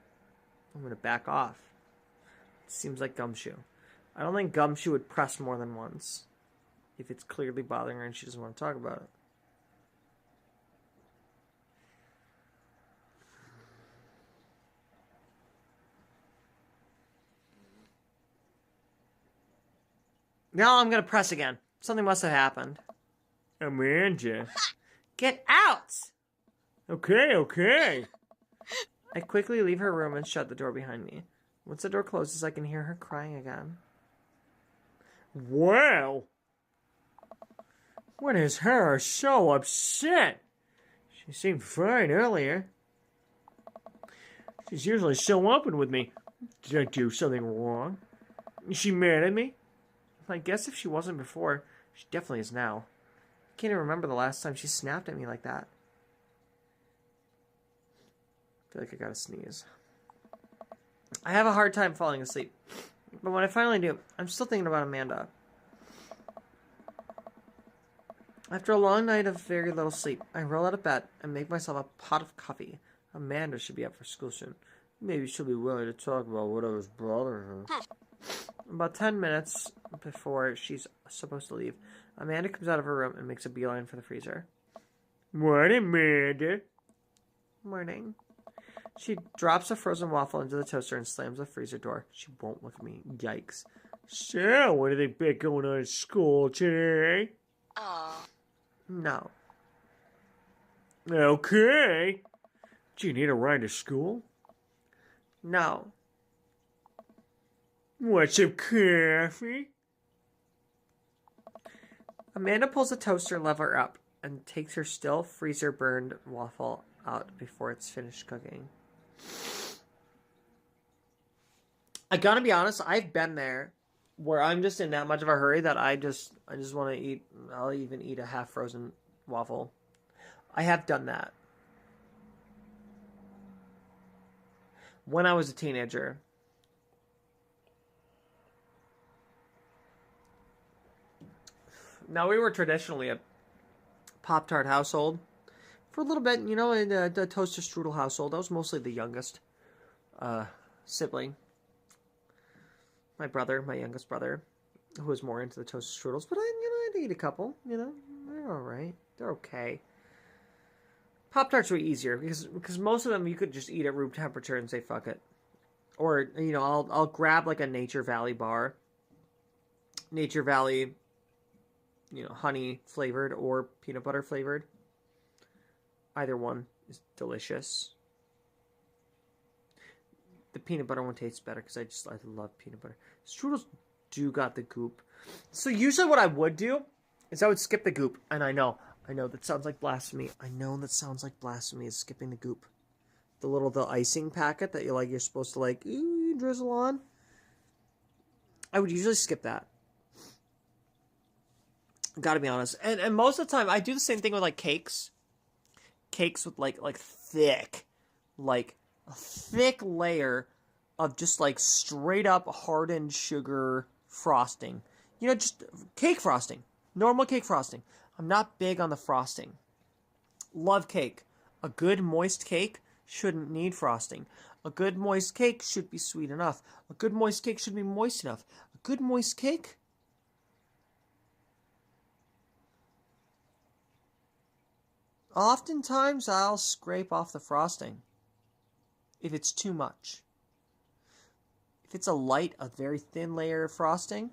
I'm going to back off. It seems like Gumshoe. I don't think Gumshoe would press more than once if it's clearly bothering her and she doesn't want to talk about it. Now I'm going to press again. Something must have happened. Amanda. Get out! Okay. I quickly leave her room and shut the door behind me. Once the door closes, I can hear her crying again. Wow. What is her so upset? She seemed fine earlier. She's usually so open with me. Did I do something wrong? Is she mad at me? I guess if she wasn't before, she definitely is now. I can't even remember the last time she snapped at me like that. I feel like I gotta sneeze. I have a hard time falling asleep. But when I finally do, I'm still thinking about Amanda. After a long night of very little sleep, I roll out of bed and make myself a pot of coffee. Amanda should be up for school soon. Maybe she'll be willing to talk about whatever's bothering her. About 10 minutes before she's supposed to leave, Amanda comes out of her room and makes a beeline for the freezer. What, Amanda? Morning. She drops a frozen waffle into the toaster and slams the freezer door. She won't look at me. Yikes. So, what do they bet going on at school today? No. Okay. Do you need a ride to school? No. Want some coffee? Amanda pulls the toaster lever up and takes her still freezer-burned waffle out before it's finished cooking. I gotta be honest, I've been there where I'm just in that much of a hurry that I just want to eat. I'll even eat a half-frozen waffle. I have done that. When I was a teenager. Now, we were traditionally a Pop-Tart household. For a little bit, you know, in the toaster strudel household. I was mostly the youngest sibling. My brother, my youngest brother, who was more into the toaster strudels. But I'd eat a couple, you know. They're all right. They're okay. Pop-Tarts were easier because most of them you could just eat at room temperature and say fuck it. Or, you know, I'll grab like a Nature Valley bar. Nature Valley, you know, honey flavored or peanut butter flavored. Either one is delicious. The peanut butter one tastes better because I love peanut butter. Strudels do got the goop. So usually what I would do is I would skip the goop. And I know that sounds like blasphemy. I know that sounds like blasphemy is skipping the goop. The icing packet that you're supposed to drizzle on. I would usually skip that. Gotta be honest. And most of the time I do the same thing with like cakes. Cakes with like thick, like a thick layer of just like straight up hardened sugar frosting. You know, just cake frosting. Normal cake frosting. I'm not big on the frosting. Love cake. A good moist cake shouldn't need frosting. A good moist cake should be sweet enough. A good moist cake should be moist enough. A good moist cake... Oftentimes, I'll scrape off the frosting if it's too much. If it's a very thin layer of frosting,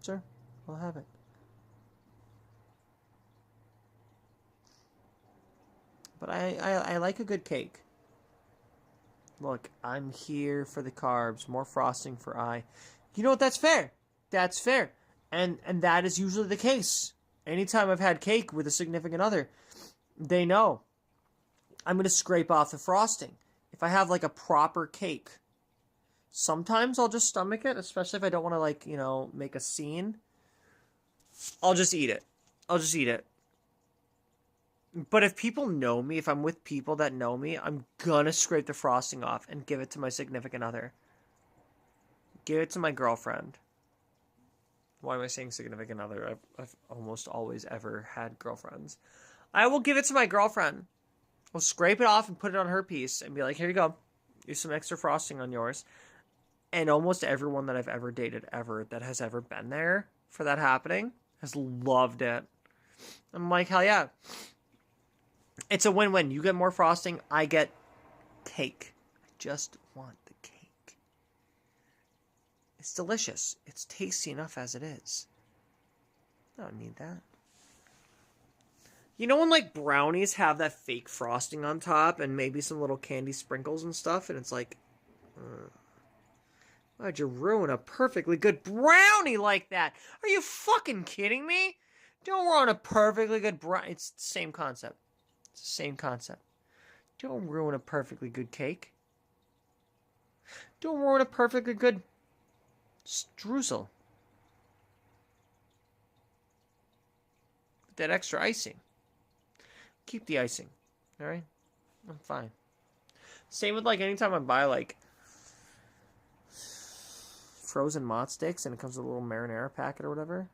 sure, I'll have it. But I like a good cake. Look, I'm here for the carbs. More frosting for I. You know what? That's fair. That's fair. And that is usually the case. Anytime I've had cake with a significant other, they know I'm going to scrape off the frosting. If I have like a proper cake, sometimes I'll just stomach it, especially if I don't want to make a scene. I'll just eat it. But if people know me, if I'm with people that know me, I'm going to scrape the frosting off and give it to my significant other. Give it to my girlfriend. Why am I saying significant other? I've almost always ever had girlfriends. I will give it to my girlfriend. I'll scrape it off and put it on her piece and be like, here you go. Here's some extra frosting on yours. And almost everyone that I've ever dated that has ever been there for that happening has loved it. I'm like, hell yeah. It's a win-win. You get more frosting, I get cake. I just want the cake. It's delicious. It's tasty enough as it is. I don't need that. You know when like brownies have that fake frosting on top and maybe some little candy sprinkles and stuff, and it's like, why'd you ruin a perfectly good brownie like that? Are you fucking kidding me? Don't ruin a perfectly good brownie. It's the same concept. It's the same concept. Don't ruin a perfectly good cake. Don't ruin a perfectly good streusel. With that extra icing. Keep the icing. Alright? I'm fine. Same with like anytime I buy like frozen mott sticks and it comes with a little marinara packet or whatever.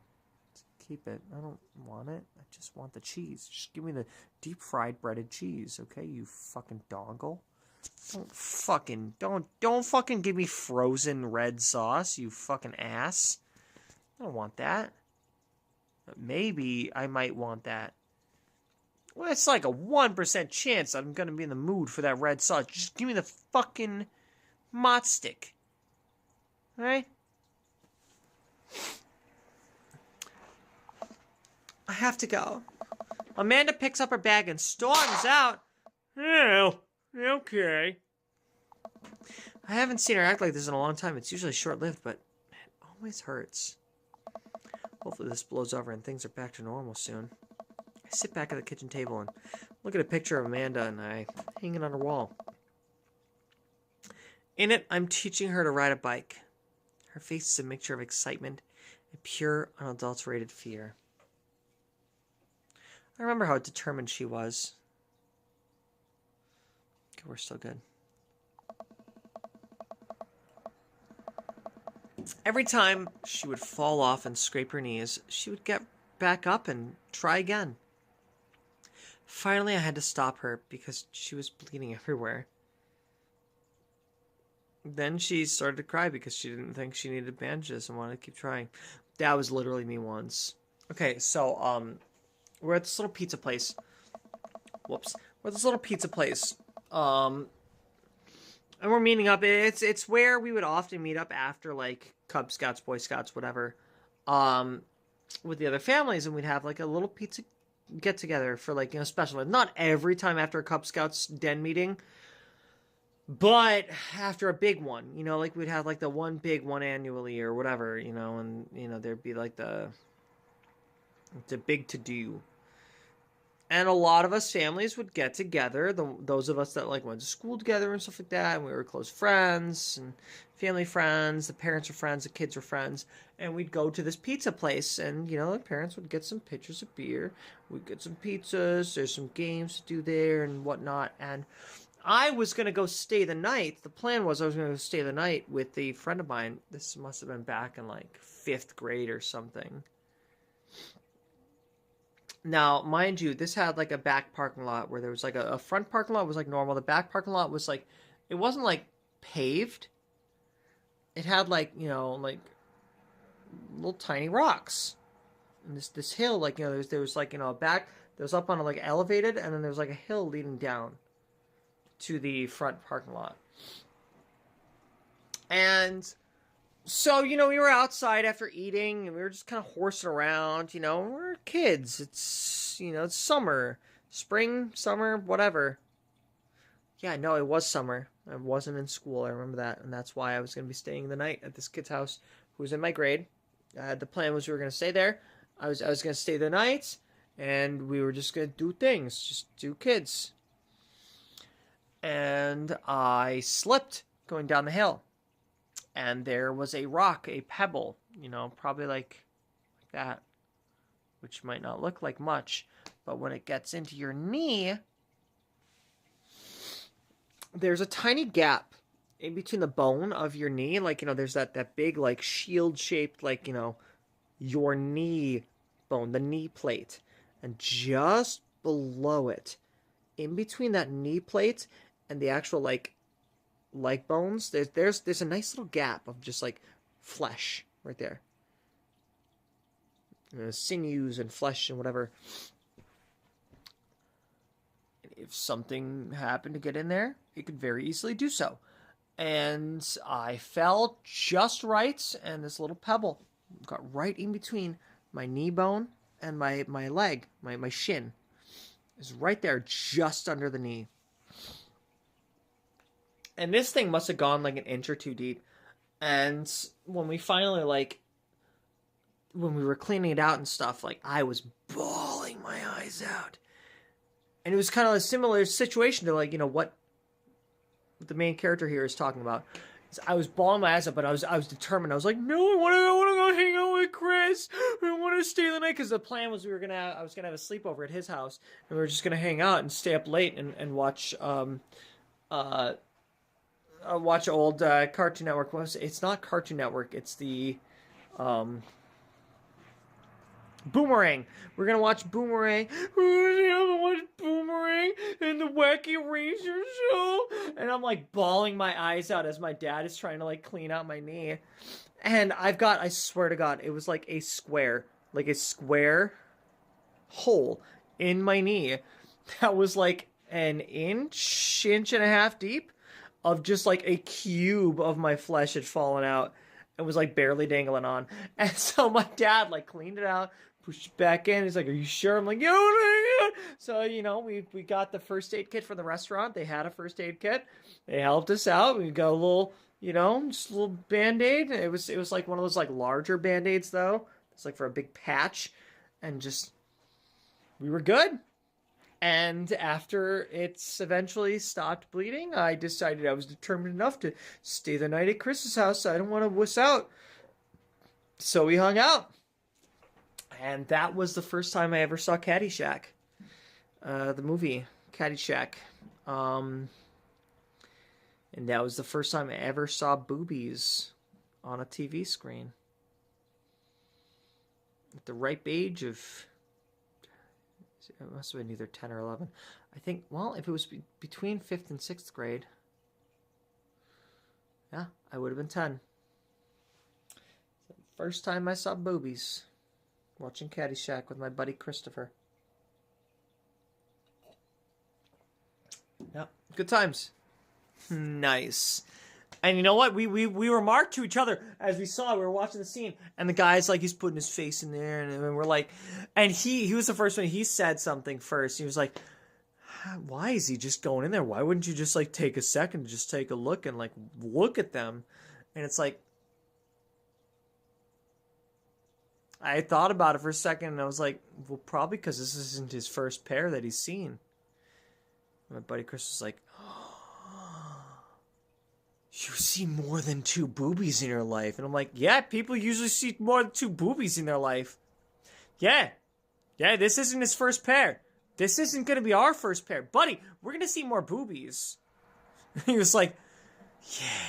Keep it. I don't want it. I just want the cheese. Just give me the deep fried breaded cheese, okay? You fucking dongle. Don't fucking give me frozen red sauce, you fucking ass. I don't want that. But maybe I might want that. Well, it's like a 1% chance I'm gonna be in the mood for that red sauce. Just give me the fucking mott stick. Alright? I have to go. Amanda picks up her bag and storms out. Oh, okay. I haven't seen her act like this in a long time. It's usually short-lived, but it always hurts. Hopefully this blows over and things are back to normal soon. I sit back at the kitchen table and look at a picture of Amanda and I hanging on her wall. In it, I'm teaching her to ride a bike. Her face is a mixture of excitement and pure, unadulterated fear. I remember how determined she was. Okay, we're still good. Every time she would fall off and scrape her knees, she would get back up and try again. Finally, I had to stop her because she was bleeding everywhere. Then she started to cry because she didn't think she needed bandages and wanted to keep trying. That was literally me once. Okay, so, we're at this little pizza place. Whoops. We're at this little pizza place. And we're meeting up. It's where we would often meet up after, like, Cub Scouts, Boy Scouts, whatever. With the other families, and we'd have, like, a little pizza get-together for, like, you know, special. Not every time after a Cub Scouts den meeting, but after a big one. You know, like, we'd have, like, the one big one annually or whatever, you know, and, you know, there'd be, like, the big to-do. And a lot of us families would get together, those of us that like went to school together and stuff like that, and we were close friends and family friends, the parents were friends, the kids were friends, and we'd go to this pizza place, and, you know, the parents would get some pitchers of beer, we'd get some pizzas, there's some games to do there and whatnot, and I was going to go stay the night. The plan was I was going to go stay the night with a friend of mine. This must have been back in, like, 5th grade or something. Now, mind you, this had, like, a back parking lot where there was, like, a front parking lot was, like, normal. The back parking lot was, like, it wasn't, like, paved. It had, like, you know, like, little tiny rocks. And this hill, like, you know, there was, like, you know, a back, there was up on, like, elevated, and then there was, like, a hill leading down to the front parking lot. And so, you know, we were outside after eating, and we were just kind of horsing around, you know, we're kids, it's, you know, it's summer, spring, summer, whatever. Yeah, no, it was summer, I wasn't in school, I remember that, and that's why I was going to be staying the night at this kid's house, who was in my grade. The plan was we were going to stay there, I was going to stay the night, and we were just going to do things, just do kids. And I slipped going down the hill. And there was a rock, a pebble, you know, probably like that, which might not look like much, but when it gets into your knee, there's a tiny gap in between the bone of your knee, like, you know, there's that big, like, shield-shaped, like, you know, your knee bone, the knee plate, and just below it, in between that knee plate and the actual, like bones, there's a nice little gap of just, like, flesh right there. You know, sinews and flesh and whatever. If something happened to get in there, it could very easily do so. And I fell just right, and this little pebble got right in between my knee bone and my leg, my shin. Is right there, just under the knee. And this thing must have gone like an inch or two deep. And when we finally, like, when we were cleaning it out and stuff, like, I was bawling my eyes out. And it was kind of a similar situation to, like, you know, what the main character here is talking about. I was bawling my eyes out, but I was determined. I was like, no, I want to go hang out with Chris. I want to stay the night, because the plan was I was gonna have a sleepover at his house, and we were just gonna hang out and stay up late and watch watch old Cartoon Network. It's not Cartoon Network. It's the Boomerang. We're gonna watch Boomerang. Watch Boomerang and the Wacky Ranger show. And I'm like bawling my eyes out as my dad is trying to like clean out my knee. And I swear to God, it was like a square hole in my knee that was like an inch and a half deep of just like a cube of my flesh had fallen out and was like barely dangling on. And so my dad like cleaned it out, pushed it back in. He's like, "Are you sure?" I'm like, "Yeah." So, you know, we got the first aid kit from the restaurant. They had a first aid kit. They helped us out. We got a little, you know, just a little Band-Aid. It was like one of those like larger Band-Aids though. It's like for a big patch. And just, we were good. And after it's eventually stopped bleeding, I decided I was determined enough to stay the night at Chris's house. I don't want to wuss out. So we hung out. And that was the first time I ever saw Caddyshack. The movie, Caddyshack. And that was the first time I ever saw boobies on a TV screen. At the ripe age of... It must have been either 10 or 11. I think, well, if it was between 5th and 6th grade, yeah, I would have been 10. First time I saw boobies, watching Caddyshack with my buddy Christopher. Yeah, good times. Nice. And you know what? We remarked to each other as we saw. We were watching the scene, and the guy's like, he's putting his face in there, and we're like, and he was the first one. He said something first. He was like, "Why is he just going in there? Why wouldn't you just like take a second, just take a look and like look at them?" And it's like, I thought about it for a second, and I was like, well, probably because this isn't his first pair that he's seen. And my buddy Chris was like, "You see more than 2 boobies in your life." And I'm like, yeah, people usually see more than 2 boobies in their life. Yeah, this isn't his first pair. This isn't going to be our first pair. Buddy, we're going to see more boobies. He was like, yeah.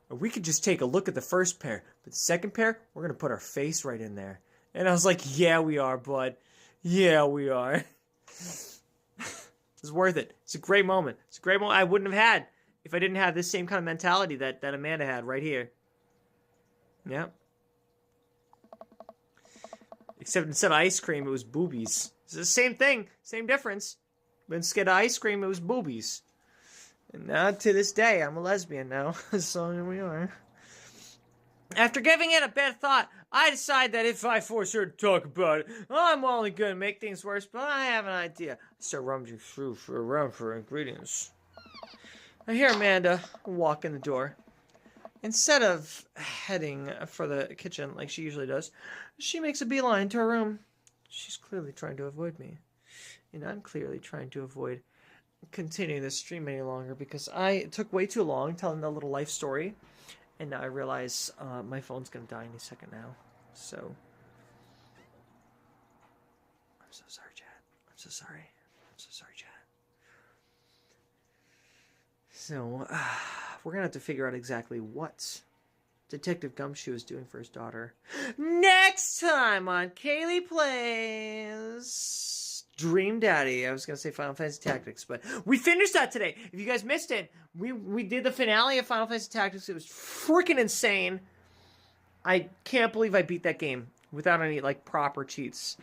Or we could just take a look at the first pair. But the second pair, we're going to put our face right in there. And I was like, yeah, we are, bud. Yeah, we are. It's worth it. It's a great moment. It's a great moment I wouldn't have had if I didn't have this same kind of mentality that Amanda had right here. Yeah. Except instead of ice cream, it was boobies. It's the same thing, same difference. But instead of ice cream, it was boobies. And now, to this day, I'm a lesbian now. So here we are. After giving it a bad thought, I decide that if I force her to talk about it, I'm only going to make things worse, but I have an idea. I start rummaging through for ingredients. I hear Amanda walk in the door. Instead of heading for the kitchen like she usually does, she makes a beeline to her room. She's clearly trying to avoid me. And I'm clearly trying to avoid continuing this stream any longer because it took way too long telling that little life story. And now I realize my phone's going to die any second now. So, I'm so sorry, Chad. I'm so sorry. I'm so sorry, Chad. So, we're going to have to figure out exactly what Detective Gumshoe is doing for his daughter. Next time on Kayleigh Plays Dream Daddy. I was going to say Final Fantasy Tactics, but we finished that today. If you guys missed it, we did the finale of Final Fantasy Tactics. It was freaking insane. I can't believe I beat that game without any, like, proper cheats.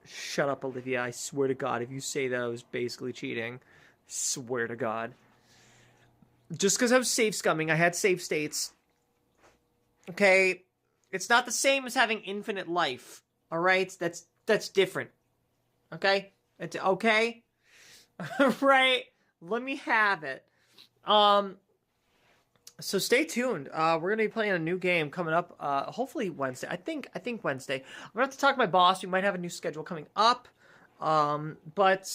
Shut up, Olivia. I swear to God, if you say that I was basically cheating, swear to God. Just because I was save scumming, I had save states. Okay? It's not the same as having infinite life. Alright? That's different. Okay? It's okay? Right? Let me have it. So stay tuned. We're going to be playing a new game coming up, hopefully Wednesday. I think Wednesday. I'm going to have to talk to my boss. We might have a new schedule coming up. But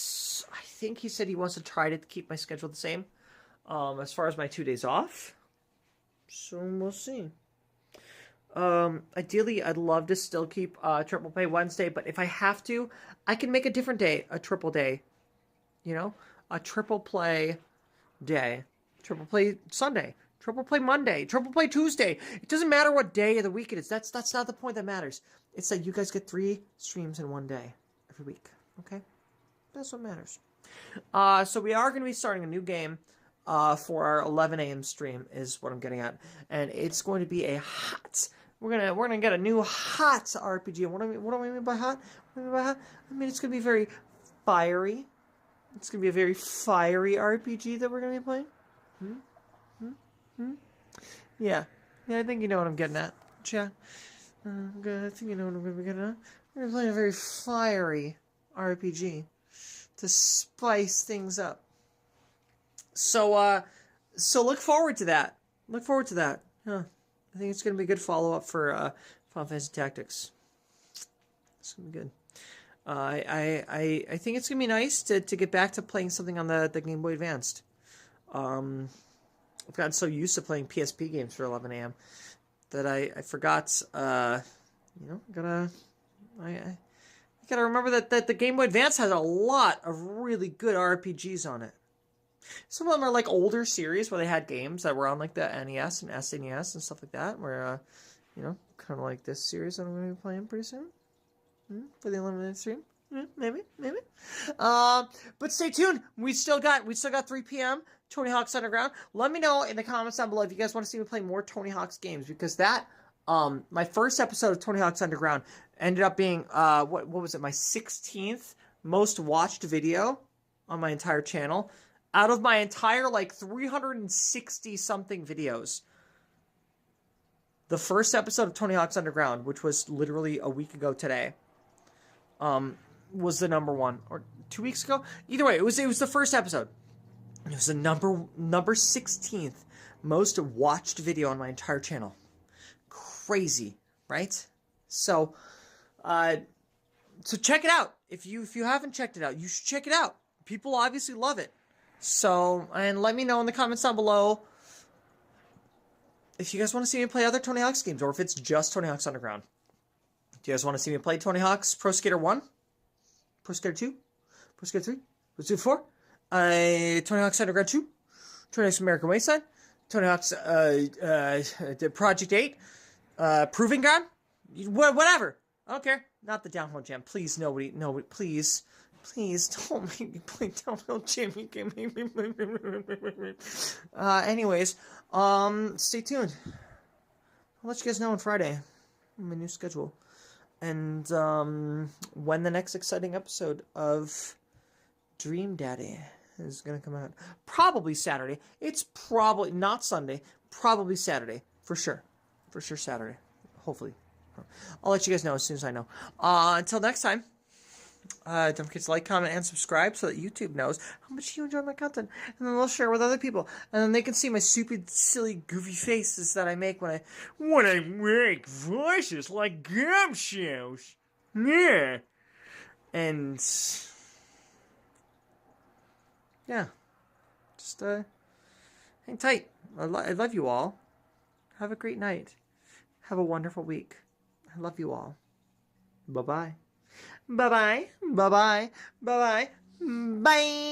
I think he said he wants to try to keep my schedule the same. As far as my 2 days off. So we'll see. Ideally, I'd love to still keep Triple Play Wednesday, but if I have to, I can make a different day, a triple day. You know? A triple play day. Triple play Sunday. Triple play Monday. Triple play Tuesday. It doesn't matter what day of the week it is. That's not the point that matters. It's that you guys get 3 streams in one day every week. Okay? That's what matters. So we are going to be starting a new game for our 11 a.m. stream is what I'm getting at. And it's going to be a hot... We're gonna get a new hot RPG. And what do I mean by hot? What do I mean by hot? I mean it's gonna be very fiery. It's gonna be a very fiery RPG that we're gonna be playing. Yeah, I think you know what I'm getting at. Yeah, I think you know what I'm gonna be getting at. We're gonna play a very fiery RPG to spice things up. So look forward to that. Look forward to that. Yeah. I think it's going to be a good follow-up for Final Fantasy Tactics. It's going to be good. I think it's going to be nice to get back to playing something on the Game Boy Advanced. I've gotten so used to playing PSP games for 11 a.m. that I forgot, I gotta remember that the Game Boy Advance has a lot of really good RPGs on it. Some of them are like older series where they had games that were on like the NES and SNES and stuff like that. Where, kind of like this series that I'm going to be playing pretty soon for the 11-minute stream. Maybe. But stay tuned. We still got 3 p.m. Tony Hawk's Underground. Let me know in the comments down below if you guys want to see me play more Tony Hawk's games, because that my first episode of Tony Hawk's Underground ended up being what was it? My 16th most watched video on my entire channel. Out of my entire, 360 something videos, the first episode of Tony Hawk's Underground, which was literally a week ago today, was the number one, or 2 weeks ago. Either way, it was the first episode. It was the number 16th most watched video on my entire channel. Crazy, right? So check it out. If you haven't checked it out, you should check it out. People obviously love it. So, and let me know in the comments down below if you guys want to see me play other Tony Hawk's games, or if it's just Tony Hawk's Underground. Do you guys want to see me play Tony Hawk's Pro Skater 1? Pro Skater 2? Pro Skater 3? Pro Skater 4? Tony Hawk's Underground 2? Tony Hawk's American Wasteland? Tony Hawk's Project 8? Proving Ground? Whatever. I don't care. Not the downhill jam. Please, nobody, please. Please don't make me play downhill jam. Anyways, stay tuned. I'll let you guys know on Friday my new schedule, and when the next exciting episode of Dream Daddy is gonna come out. Probably Saturday. It's probably not Sunday. Probably Saturday for sure. For sure Saturday. Hopefully. I'll let you guys know as soon as I know. Until next time. Don't forget to like, comment, and subscribe so that YouTube knows how much you enjoy my content, and then they'll share with other people, and then they can see my stupid, silly, goofy faces that I make when I make voices like Gumshoes. Yeah, and yeah, just hang tight. I love you all. Have a great night. Have a wonderful week. I love you all. Bye bye. Bye-bye. Bye-bye. Bye-bye. Bye.